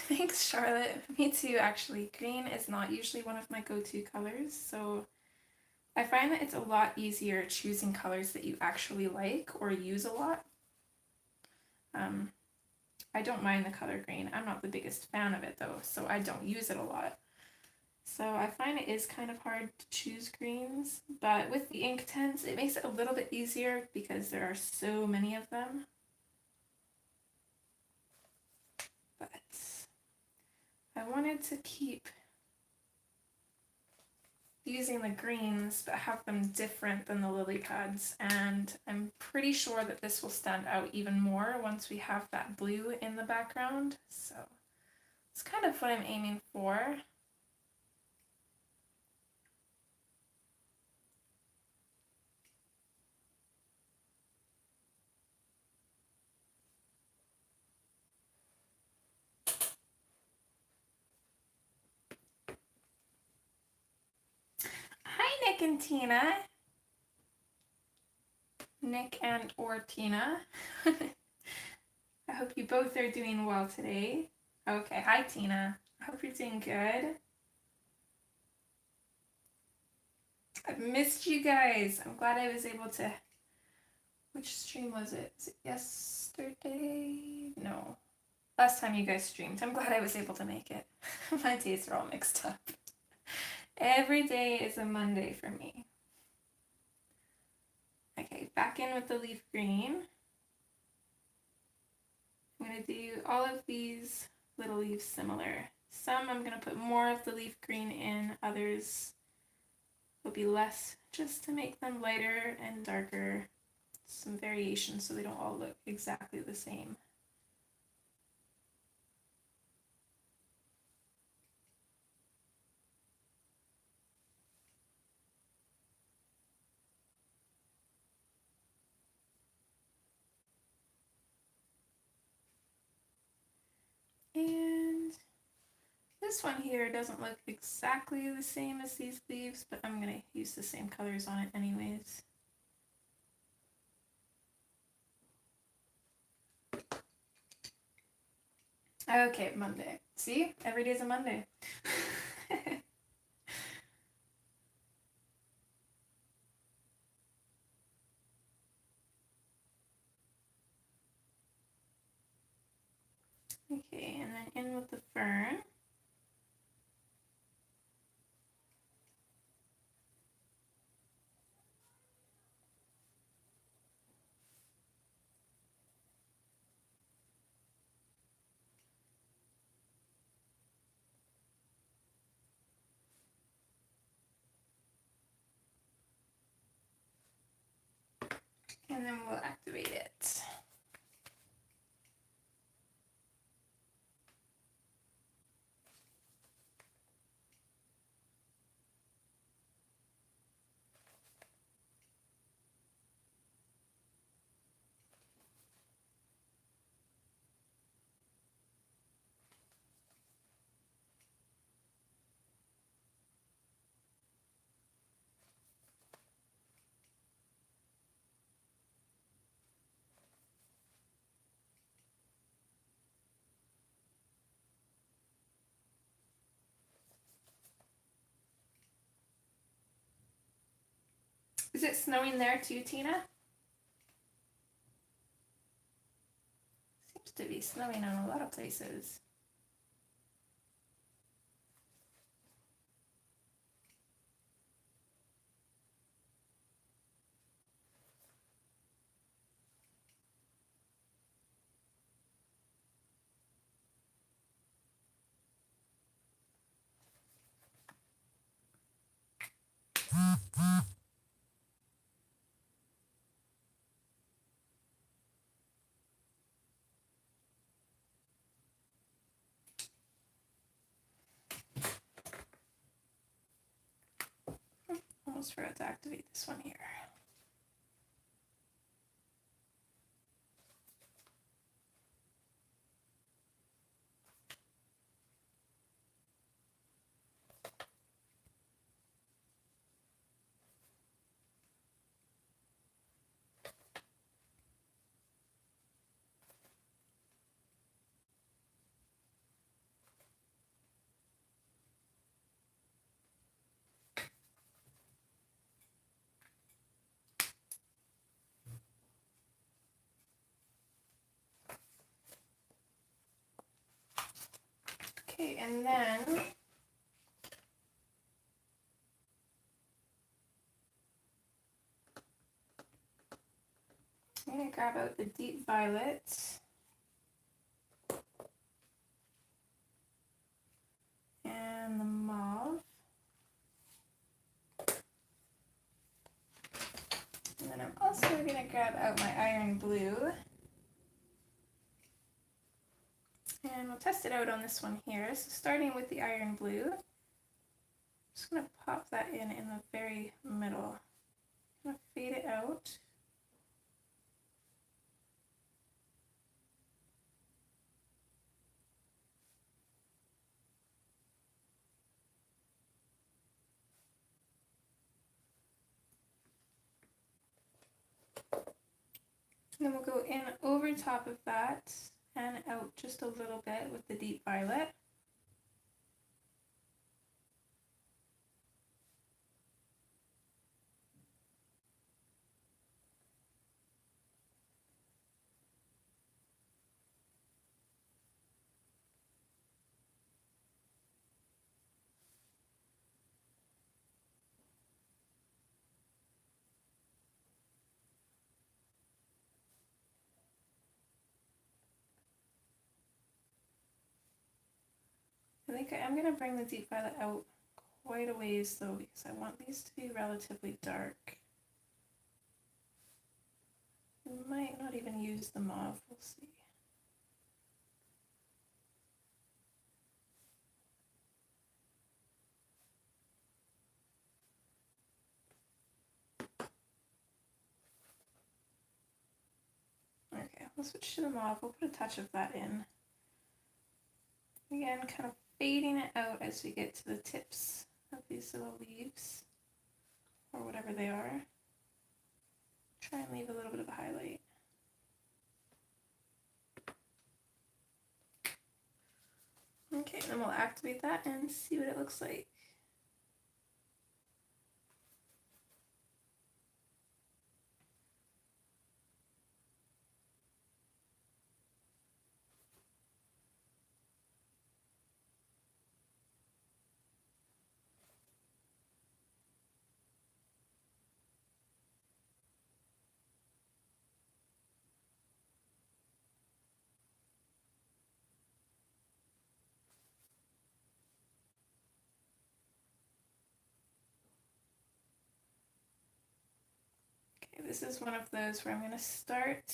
Thanks, Charlotte. Me too, actually. Green is not usually one of my go-to colors, so I find that it's a lot easier choosing colors that you actually like or use a lot. I don't mind the color green. I'm not the biggest fan of it though, so I don't use it a lot. So I find it is kind of hard to choose greens, but with the Inktense, it makes it a little bit easier because there are so many of them. But I wanted to keep using the greens but have them different than the lily pads, and I'm pretty sure that this will stand out even more once we have that blue in the background, so it's kind of what I'm aiming for. Nick and Tina. Nick and or Tina. I hope you both are doing well today. Okay, hi Tina. I hope you're doing good. I've missed you guys. I'm glad I was able to... Which stream was it? Was it yesterday? No. Last time you guys streamed. I'm glad I was able to make it. My days are all mixed up. Every day is a Monday for me. Okay, back in with the leaf green. I'm going to do all of these little leaves similar. Some I'm going to put more of the leaf green in, others will be less, just to make them lighter and darker. Some variation so they don't all look exactly the same. And this one here doesn't look exactly the same as these leaves, but I'm going to use the same colors on it anyways. Okay, Monday. See? Every day's a Monday. Okay, and then in with the fern. And then we'll activate it. Is it snowing there too, Tina? Seems to be snowing in a lot of places. Almost forgot to activate this one here. Okay, and then I'm going to grab out the deep violet and the mauve. And then I'm also going to grab out my iron blue. And we'll test it out on this one here. So starting with the iron blue, I'm just going to pop that in the very middle. I'm going to fade it out. And then we'll go in over top of that and out just a little bit with the deep violet. I think I'm going to bring the deep violet out quite a ways though, because I want these to be relatively dark. We might not even use the mauve, we'll see. Okay, we'll switch to the mauve, we'll put a touch of that in. Again, kind of fading it out as we get to the tips of these little leaves, or whatever they are. Try and leave a little bit of a highlight. Okay, then we'll activate that and see what it looks like. Okay, this is one of those where I'm going to start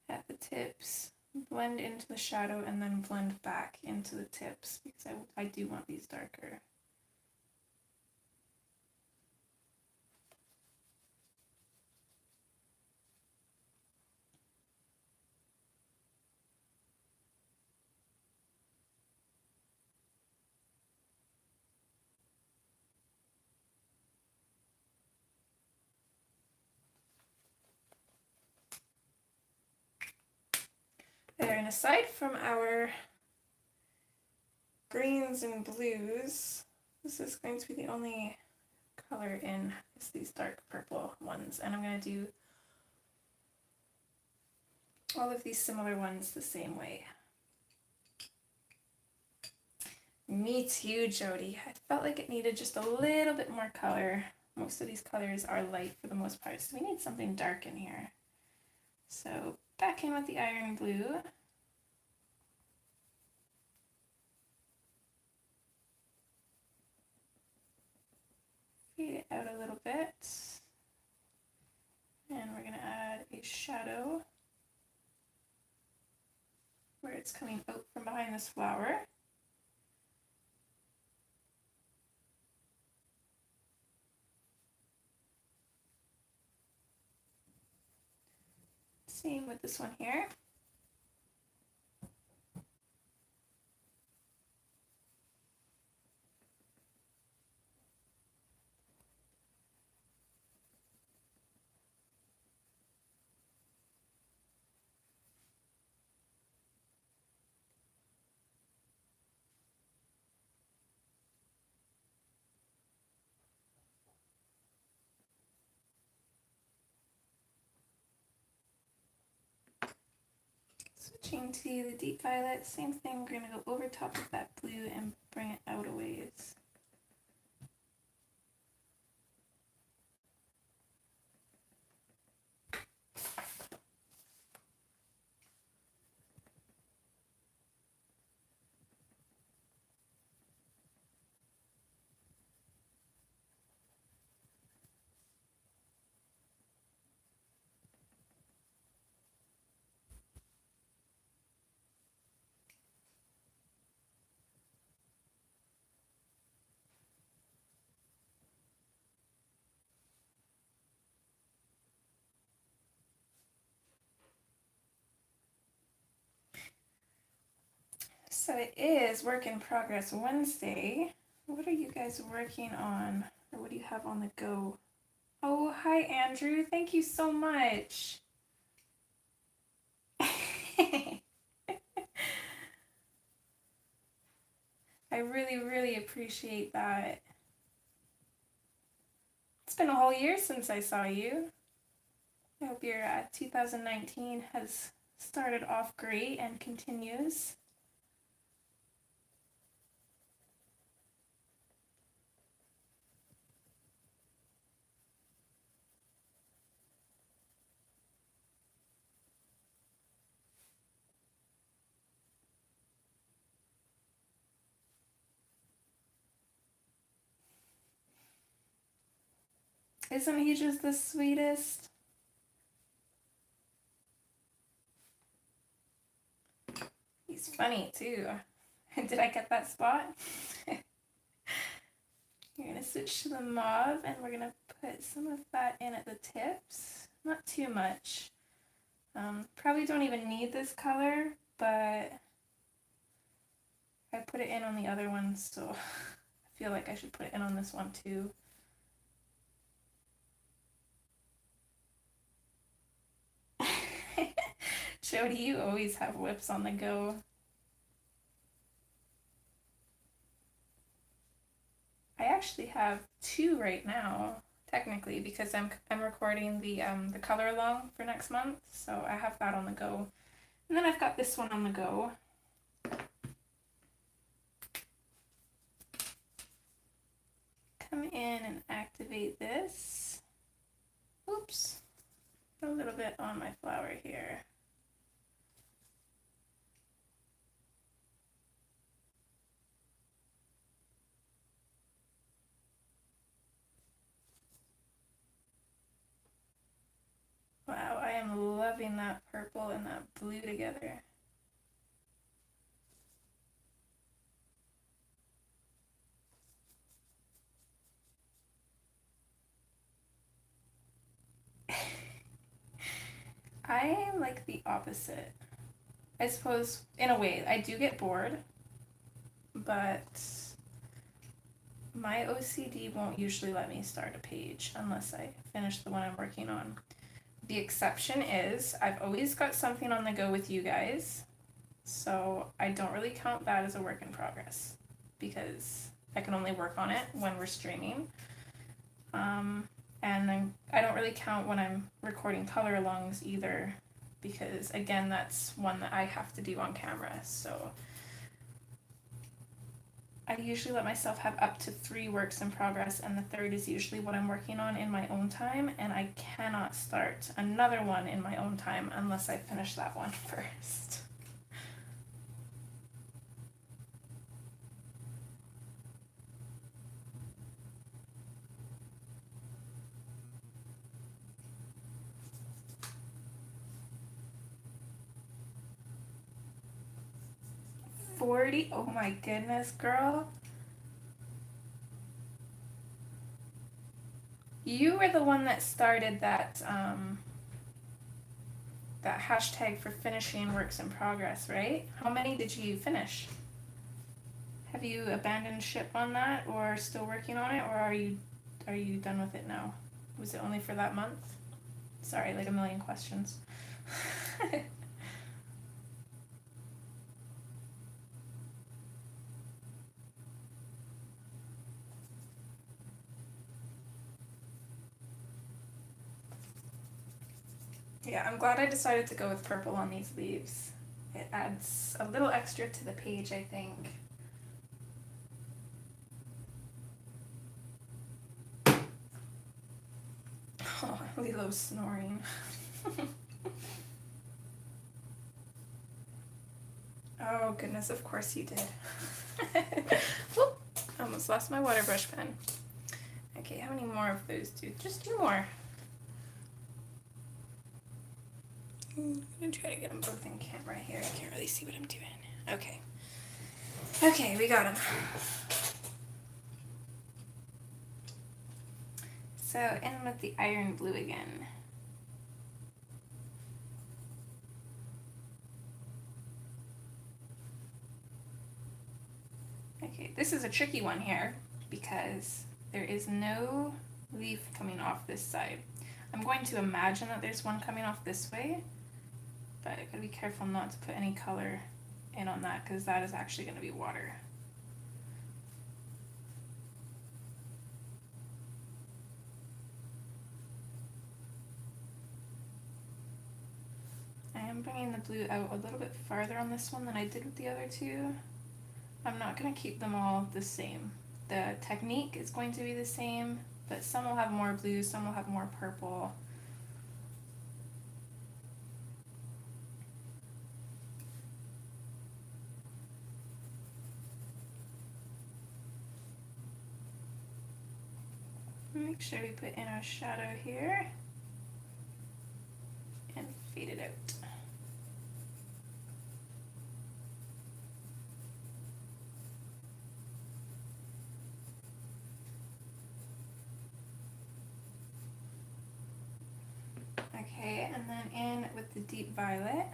at the tips, blend into the shadow, and then blend back into the tips because I do want these darker. There, and aside from our greens and blues, this is going to be the only color in is these dark purple ones, and I'm going to do all of these similar ones the same way. Me too, Jody. I felt like it needed just a little bit more color. Most of these colors are light for the most part, so we need something dark in here. So back in with the iron blue. Fade it out a little bit. And we're going to add a shadow where it's coming out from behind this flower. Same with this one here. Switching to the deep violet, same thing, we're going to go over top of that blue and bring it out a ways. So it is work in progress Wednesday. What are you guys working on, or what do you have on the go Oh, hi, Andrew. Thank you so much. I really, really appreciate that. It's been a whole year since I saw you. I hope your 2019 has started off great and continues. Isn't he just the sweetest? He's funny too. Did I get that spot? You're gonna switch to the mauve and we're gonna put some of that in at the tips. Not too much. Probably don't even need this color, but I put it in on the other one, so I feel like I should put it in on this one too. Jody, you always have whips on the go. I actually have two right now, technically, because I'm recording the color along for next month, so I have that on the go. And then I've got this one on the go. Come in and activate this. Oops, a little bit on my flower here. Wow, I am loving that purple and that blue together. I am like the opposite. I suppose, in a way, I do get bored, but my OCD won't usually let me start a page unless I finish the one I'm working on. The exception is I've always got something on the go with you guys, so I don't really count that as a work in progress because I can only work on it when we're streaming. And then I don't really count when I'm recording color alongs either because, again, that's one that I have to do on camera, so I usually let myself have up to 3 works in progress, and the third is usually what I'm working on in my own time, and I cannot start another one in my own time unless I finish that one first. $40? Oh my goodness, girl. You were the one that started that that hashtag for finishing works in progress, right? How many did you finish? Have you abandoned ship on that or still working on it, or are you done with it now? Was it only for that month? Sorry, like a million questions. Yeah, I'm glad I decided to go with purple on these leaves. It adds a little extra to the page, I think. Oh, Lilo's snoring. Oh goodness, of course you did. Whoop, almost lost my water brush pen. Okay, how many more of those do? Just 2 more. I'm gonna try to get them both in camera here. I can't really see what I'm doing. Okay. Okay, we got them. So in with the iron blue again. Okay, this is a tricky one here because there is no leaf coming off this side. I'm going to imagine that there's one coming off this way, but I gotta be careful not to put any color in on that because that is actually going to be water. I am bringing the blue out a little bit farther on this one than I did with the other two. I'm not going to keep them all the same. The technique is going to be the same, but some will have more blue, some will have more purple. Make sure we put in our shadow here and fade it out. Okay, and then in with the deep violet.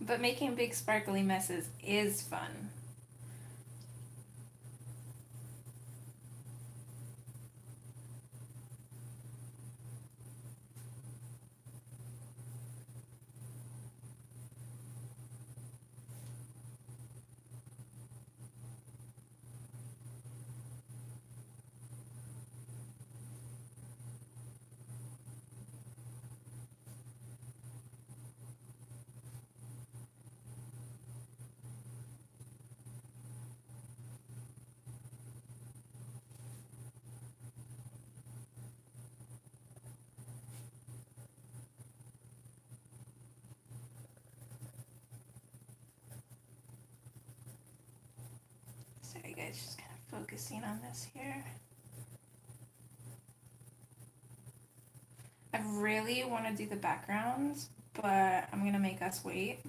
But making big sparkly messes is fun. Sorry guys, just kind of focusing on this here. I really want to do the backgrounds, but I'm going to make us wait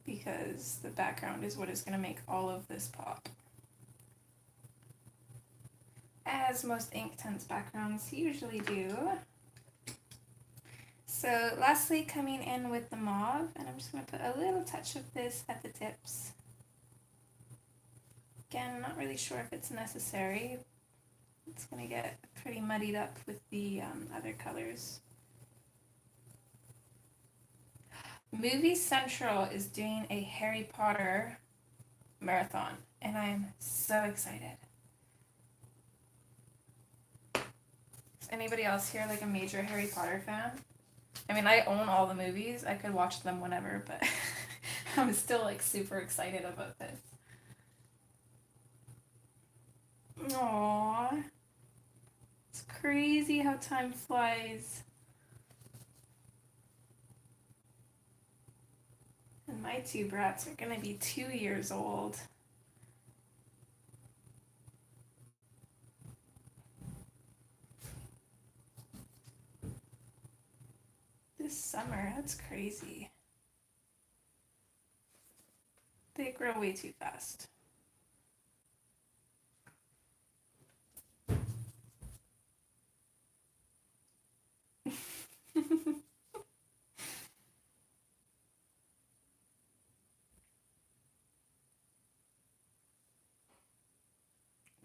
because the background is what is going to make all of this pop. As most Inktense backgrounds usually do. So lastly, coming in with the mauve, and I'm just going to put a little touch of this at the tips. Again, not really sure if it's necessary. It's going to get pretty muddied up with the other colors. Movie Central is doing a Harry Potter marathon, and I'm so excited. Is anybody else here like a major Harry Potter fan? I mean, I own all the movies. I could watch them whenever, but I'm still like super excited about this. Aww. It's crazy how time flies. And my two brats are gonna be 2 years old. This summer, that's crazy. They grow way too fast.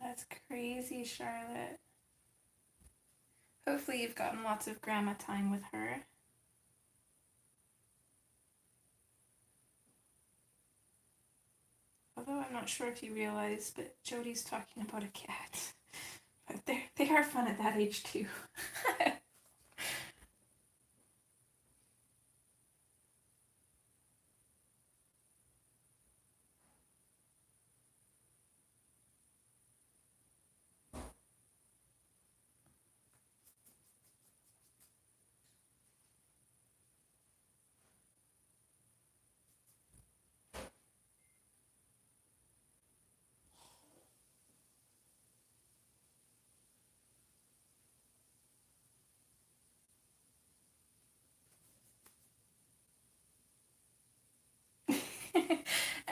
That's crazy, Charlotte. Hopefully you've gotten lots of grandma time with her. Although I'm not sure if you realize, but Jodie's talking about a cat. But they are fun at that age too.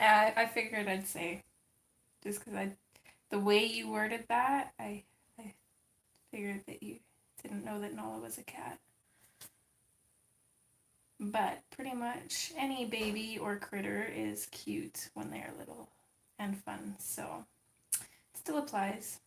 I figured I'd say, just because the way you worded that, I figured that you didn't know that Nala was a cat. but pretty much any baby or critter is cute when they are little and fun, so it still applies.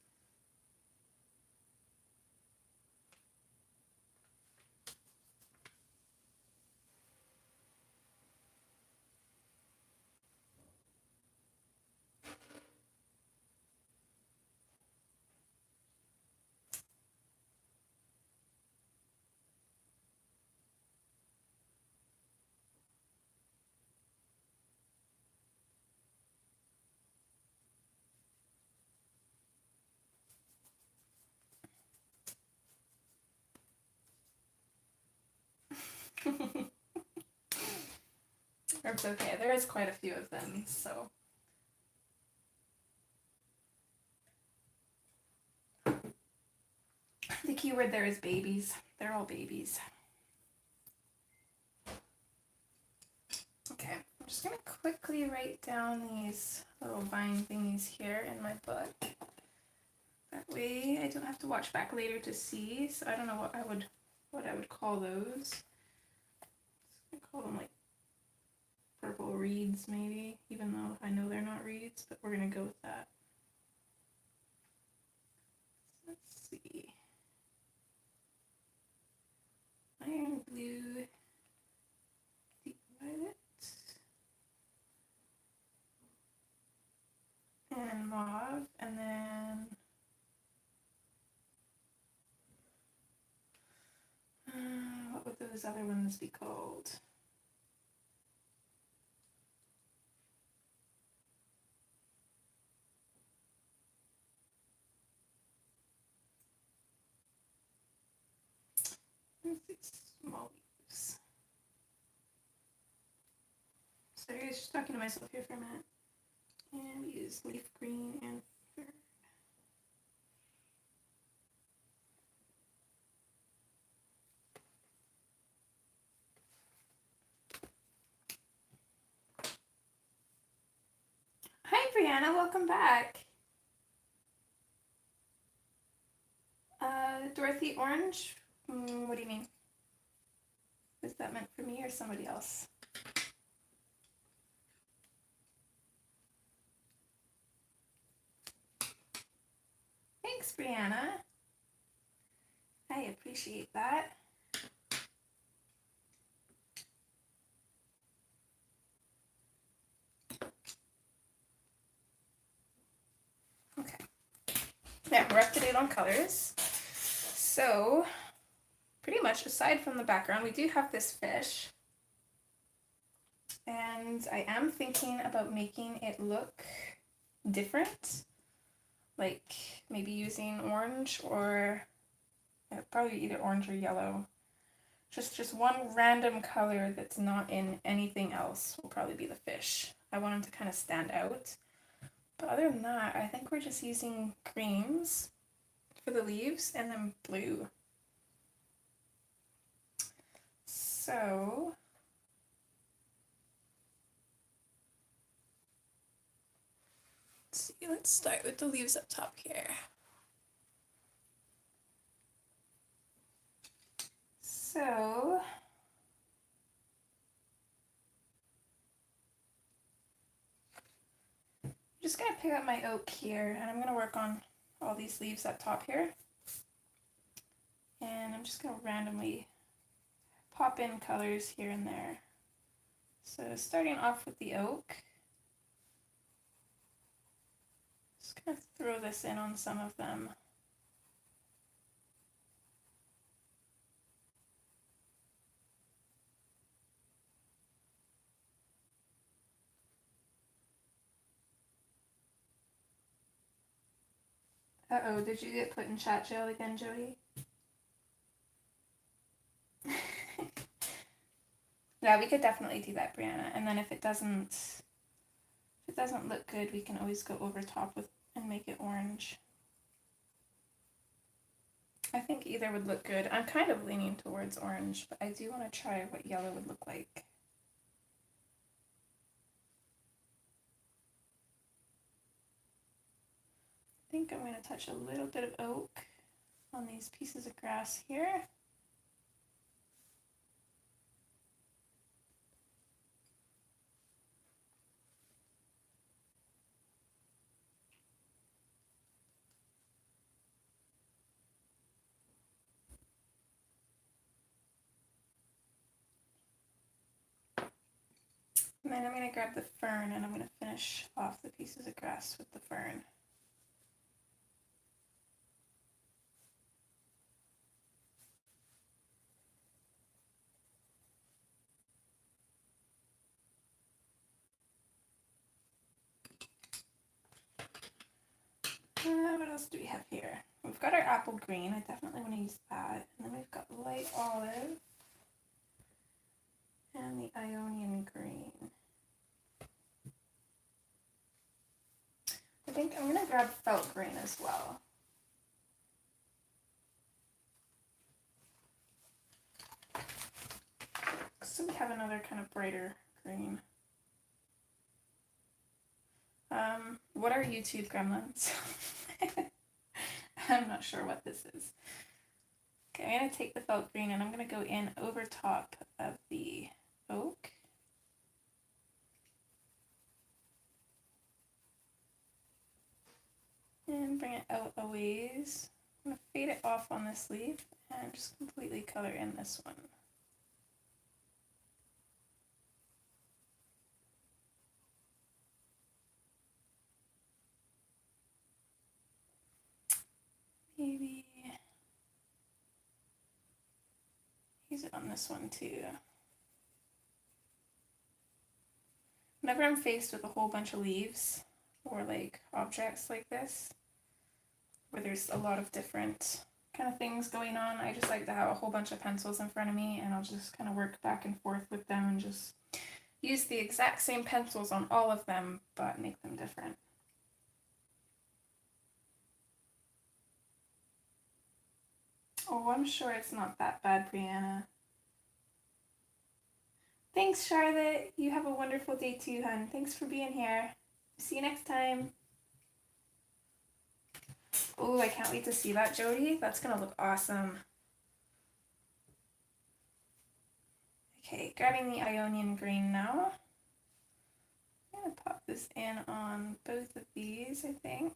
It's okay, there is quite a few of them, so. The key word there is babies. They're all babies. Okay, I'm just going to quickly write down these little vine thingies here in my book. That way I don't have to watch back later to see, so I don't know what I would call those. I call them like purple reeds maybe, even though I know they're not reeds, but we're going to go with that. Let's see. Iron blue, deep violet, and mauve, and then what would those other ones be called? Small leaves. Sorry, I was just talking to myself here for a minute. And we use leaf green and fern. Hi, Brianna, welcome back. Dorothy Orange, what do you mean? Is that meant for me or somebody else? Thanks, Brianna. I appreciate that. Okay. Yeah, we're up to date on colors. So, pretty much aside from the background, we do have this fish. And I am thinking about making it look different. Like maybe using orange or probably either orange or yellow. Just one random color that's not in anything else will probably be the fish. I want him to kind of stand out. But other than that, I think we're just using greens for the leaves and then blue. So let's start with the leaves up top here. So I'm just gonna pick up my oak here and I'm gonna work on all these leaves up top here. And I'm just gonna randomly pop in colors here and there. So starting off with the oak, just gonna throw this in on some of them. Uh-oh, did you get put in chat jail again, Jody? Yeah, we could definitely do that, Brianna. And then if it doesn't look good, we can always go over top with and make it orange. I think either would look good. I'm kind of leaning towards orange, but I do want to try what yellow would look like. I think I'm going to touch a little bit of oak on these pieces of grass here. And then I'm going to grab the fern and I'm going to finish off the pieces of grass with the fern. What else do we have here? We've got our apple green. I definitely want to use that. And then we've got light olive and the Ionian green. I think I'm going to grab felt green as well. So we have another kind of brighter green. What are YouTube gremlins? I'm not sure what this is. Okay, I'm going to take the felt green and I'm going to go in over top of the oak. And bring it out a ways. I'm going to fade it off on this leaf and just completely color in this one. Maybe use it on this one too. Whenever I'm faced with a whole bunch of leaves or like objects like this, where there's a lot of different kind of things going on, I just like to have a whole bunch of pencils in front of me and I'll just kind of work back and forth with them and just use the exact same pencils on all of them, but make them different. Oh, I'm sure it's not that bad, Brianna. Thanks, Charlotte. You have a wonderful day too, hun. Thanks for being here. See you next time. Oh, I can't wait to see that, Jody. That's gonna look awesome. Okay, grabbing the Ionian green now. I'm gonna pop this in on both of these, I think.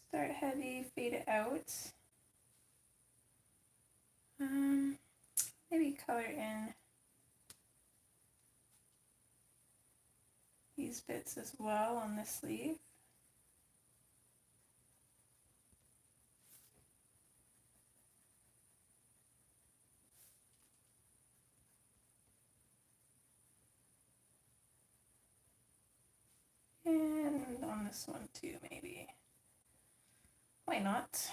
Start heavy, fade it out. Maybe color in these bits as well on this leaf. And on this one too, maybe. Why not?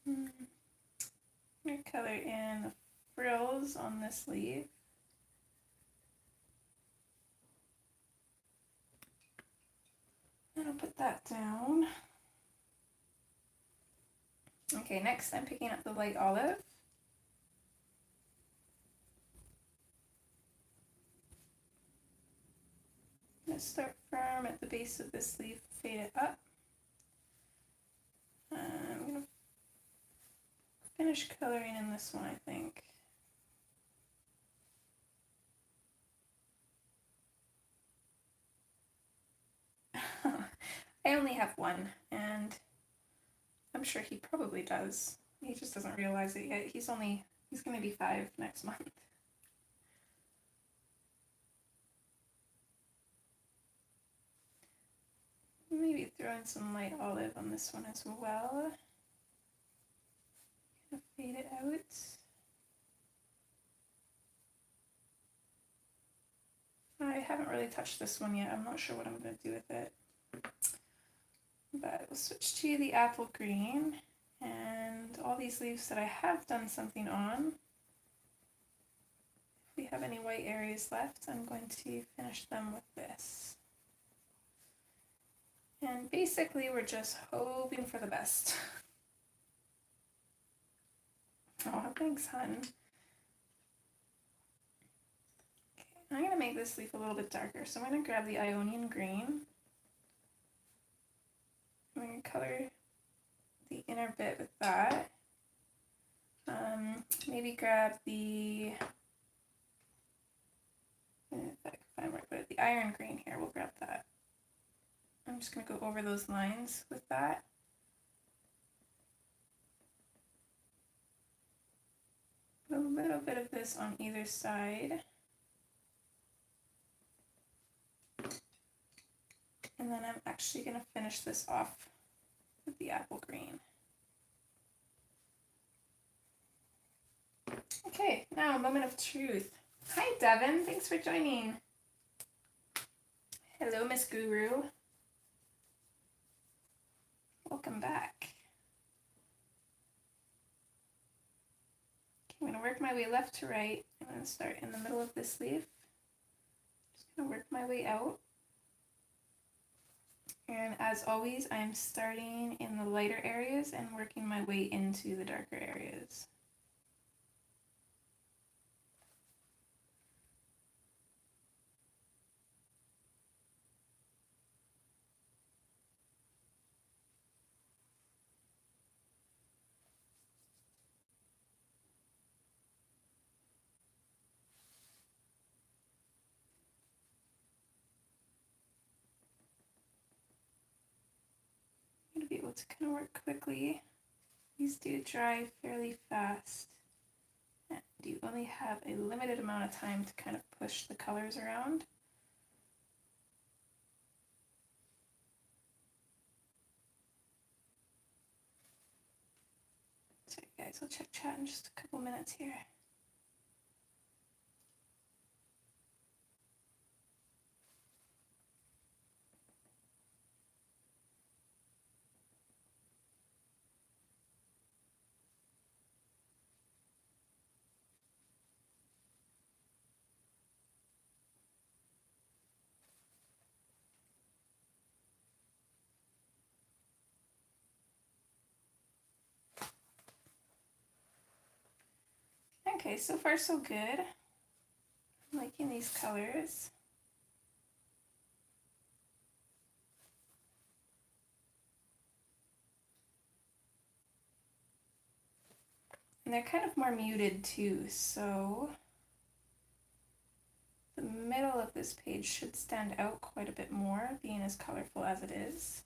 I'm going to color in the frills on this leaf. And I'll put that down. Okay, next I'm picking up the light olive. I'm going to start firm at the base of this leaf, fade it up. I'm going to finish coloring in this one, I think. I only have one, and I'm sure he probably does. He just doesn't realize it yet. He's going to be 5 next month. Maybe throw in some light olive on this one as well. Kind of fade it out. I haven't really touched this one yet. I'm not sure what I'm going to do with it. But we'll switch to the apple green. And all these leaves that I have done something on, if we have any white areas left, I'm going to finish them with this. And basically we're just hoping for the best. Oh, thanks, hun. Okay, I'm going to make this leaf a little bit darker, so I'm going to grab the Ionian green. I'm going to color the inner bit with that. Maybe grab the, if I can find where to put it, the iron green here. We'll grab that. I'm just going to go over those lines with that. little bit of this on either side. And then I'm actually going to finish this off with the apple green. Okay, now a moment of truth. Hi Devin, thanks for joining. Hello Miss Guru. Welcome back. Okay, I'm going to work my way left to right. I'm going to start in the middle of this leaf. Just going to work my way out. And as always, I'm starting in the lighter areas and working my way into the darker areas. To be able to kind of work quickly. These do dry fairly fast, and you only have a limited amount of time to kind of push the colors around. So guys, I'll check chat in just a couple minutes here. Okay, so far so good. I'm liking these colors. And they're kind of more muted too, so the middle of this page should stand out quite a bit more, being as colorful as it is.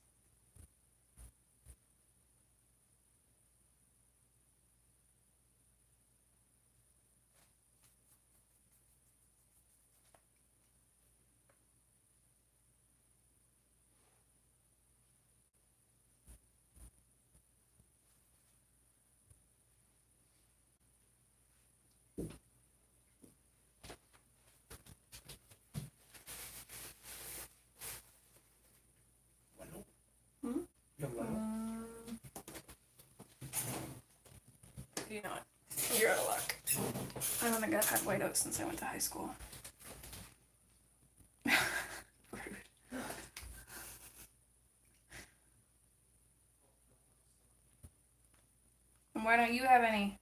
You know what? You're out of luck. I don't think I've had whiteout since I went to high school. Rude. And why don't you have any?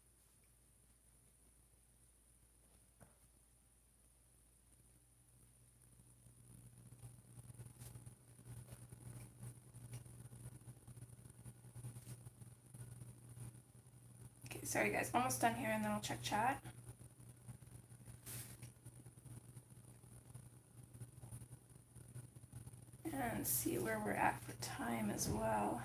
Okay, sorry guys, almost done here and then I'll check chat. And see where we're at for time as well.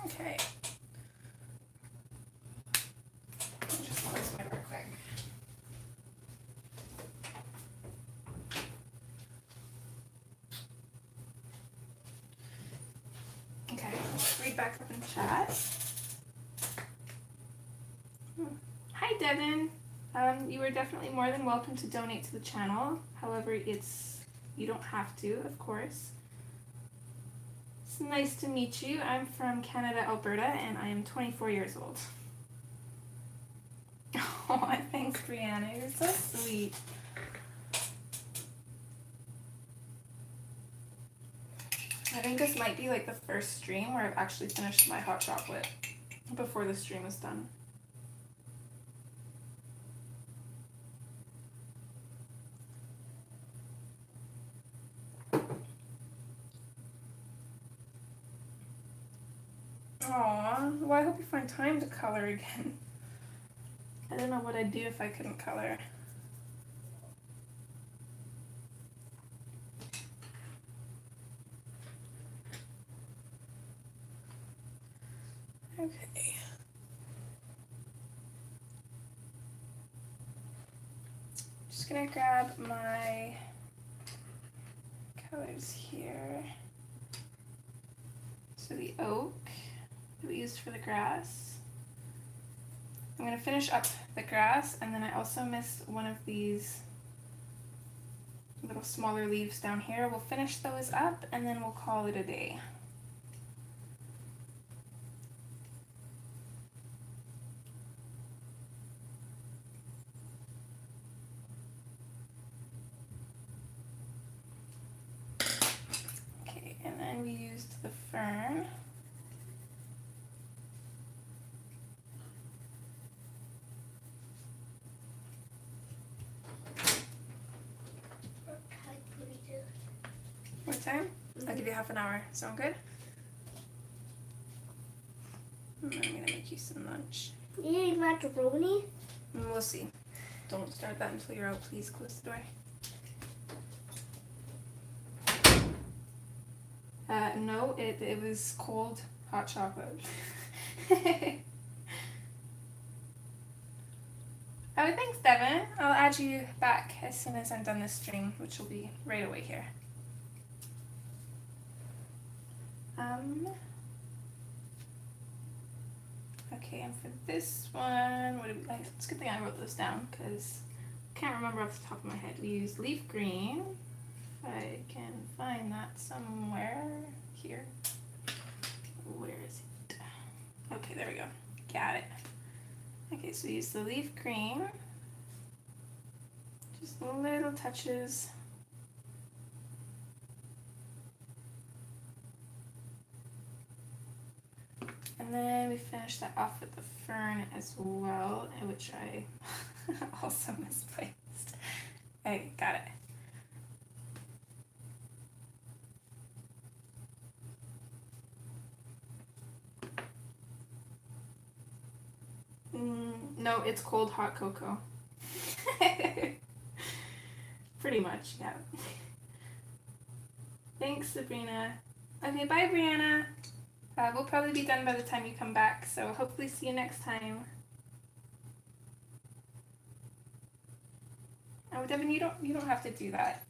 Okay. I'll just close my door quick. Okay, let's read back up in chat. Hi Devin. You are definitely more than welcome to donate to the channel. However, you don't have to, of course. It's nice to meet you. I'm from Canada, Alberta, and I am 24 years old. Oh, thanks, Brianna. You're so sweet. I think this might be like the first stream where I've actually finished my hot chocolate before the stream is done. Aw, well, I hope you find time to color again. I don't know what I'd do if I couldn't color. Okay. Just gonna grab my colors here. So the oak that we used for the grass. I'm gonna finish up the grass, and then I also missed one of these little smaller leaves down here. We'll finish those up and then we'll call it a day. Okay, and then we used the fern. What time? I'll give you half an hour. Sound good? I'm gonna make you some lunch. You need macaroni? We'll see. Don't start that until you're out. Please close the door. No, it was cold hot chocolate. Oh, thanks, Devin. I'll add you back as soon as I'm done this stream, which will be right away here. Okay, and for this one, what did we, it's a good thing I wrote this down because I can't remember off the top of my head. We used leaf green. If I can find that somewhere here. Where is it? Okay, there we go. Got it. Okay, so we use the leaf green. Just little touches. And then we finish that off with the fern as well, which I also misplaced. Okay, got it. No, it's cold hot cocoa. Pretty much, yeah. Thanks, Sabrina. Okay, bye, Brianna. We'll probably be done by the time you come back, so hopefully see you next time. Oh, Devin, you don't have to do that.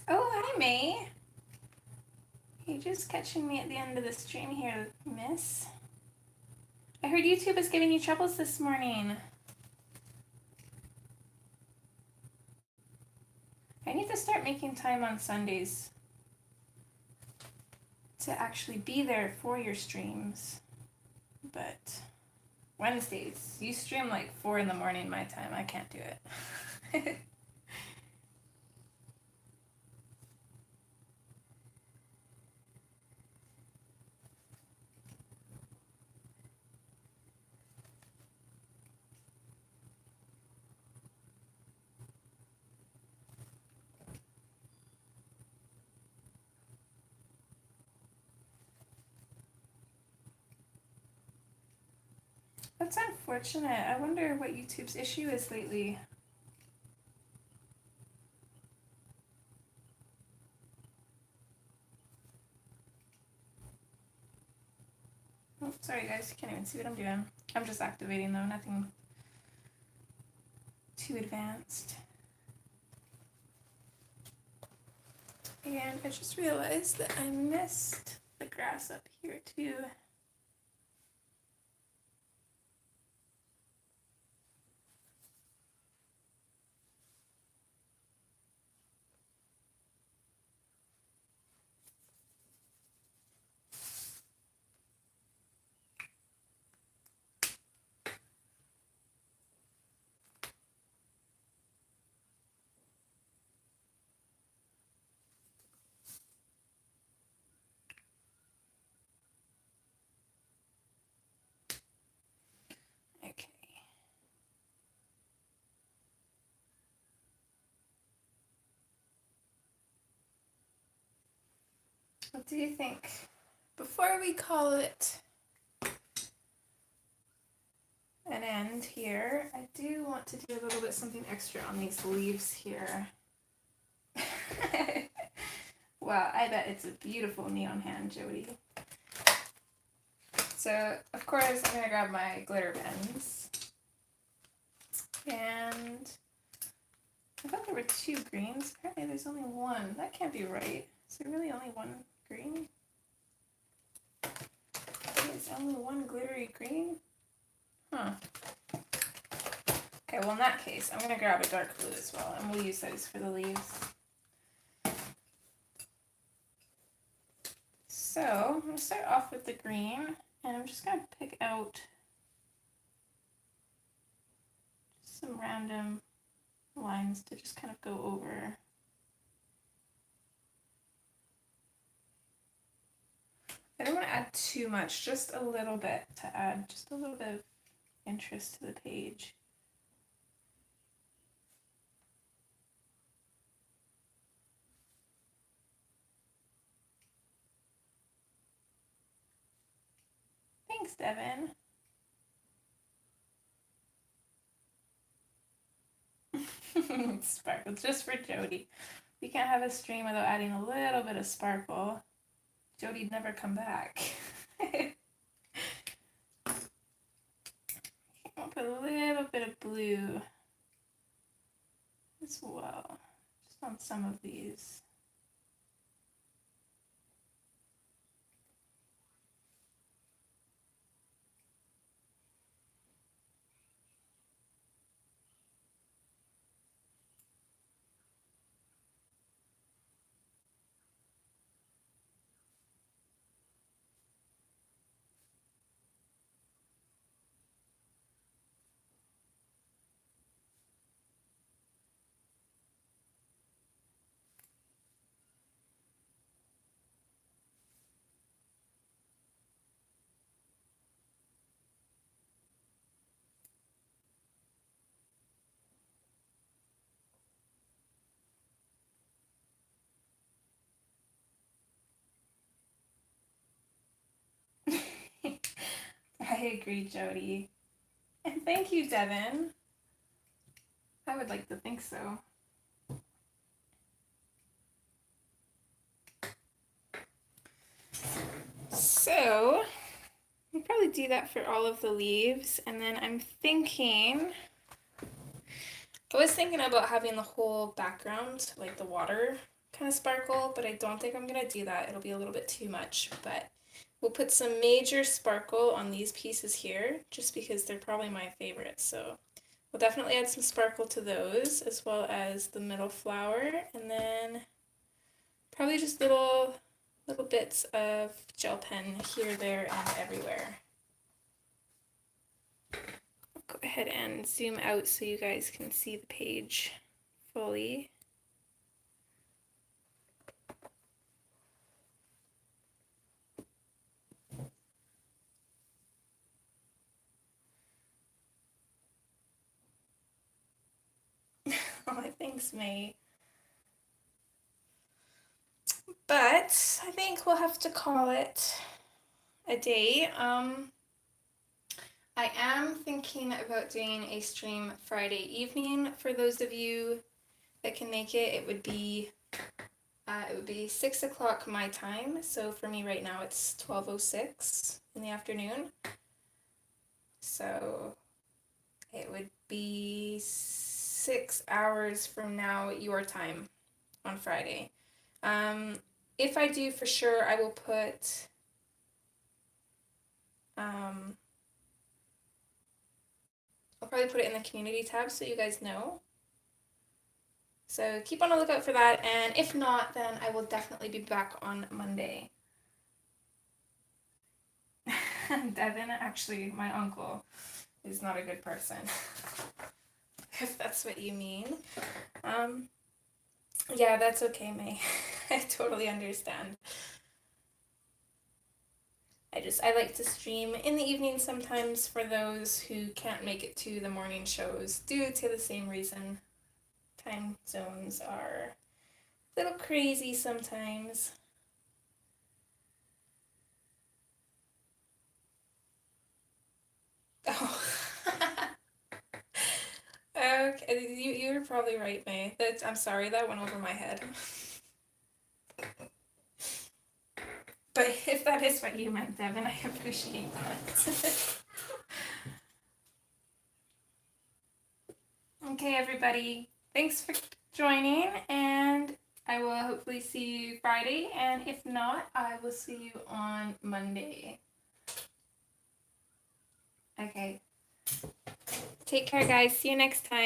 Oh, hi, May. You're just catching me at the end of the stream here, miss. I heard YouTube is giving you troubles this morning. I need to start making time on Sundays to actually be there for your streams. But Wednesdays, you stream like 4 in the morning my time. I can't do it. That's unfortunate. I wonder what YouTube's issue is lately. Oh, sorry guys, you can't even see what I'm doing. I'm just activating though, nothing too advanced. And I just realized that I missed the grass up here too. What do you think? Before we call it an end here, I do want to do a little bit something extra on these leaves here. Wow, I bet it's a beautiful neon hand, Jody. So, of course, I'm going to grab my glitter pens. And I thought there were 2 greens. Apparently there's only 1. That can't be right. Is there really only 1 green? There's only 1 glittery green? Huh. Okay, well in that case, I'm going to grab a dark blue as well, and we'll use those for the leaves. So, I'm going to start off with the green, and I'm just going to pick out some random lines to just kind of go over. I don't want to add too much, just a little bit to add just a little bit of interest to the page. Thanks, Devin. Sparkle, just for Jody. We can't have a stream without adding a little bit of sparkle. Jody'd never come back. I'll put a little bit of blue as well, just on some of these. I agree, Jody. And thank you, Devin. I would like to think so. So, I'll probably do that for all of the leaves, and then I was thinking about having the whole background, like the water, kind of sparkle, but I don't think I'm gonna do that. It'll be a little bit too much, but we'll put some major sparkle on these pieces here, just because they're probably my favorites, so we'll definitely add some sparkle to those, as well as the middle flower, and then probably just little bits of gel pen here, there, and everywhere. I'll go ahead and zoom out so you guys can see the page fully. Oh, thanks, May. But I think we'll have to call it a day. I am thinking about doing a stream Friday evening. For those of you that can make it, it would be 6 o'clock my time. So for me right now, it's 12:06 in the afternoon. So it would be 6 hours from now your time on Friday. If I do, for sure, I will put I'll probably put it in the community tab so you guys know. So keep on the lookout for that, and if not, then I will definitely be back on Monday. Devin, actually, my uncle is not a good person, if that's what you mean. Yeah, that's okay, May. I totally understand. I like to stream in the evening sometimes for those who can't make it to the morning shows due to the same reason. Time zones are a little crazy sometimes. you're probably right, May. I'm sorry, that went over my head. But if that is what you meant, Devin, I appreciate that. Okay, everybody. Thanks for joining, and I will hopefully see you Friday, and if not, I will see you on Monday. Okay. Take care, guys. See you next time.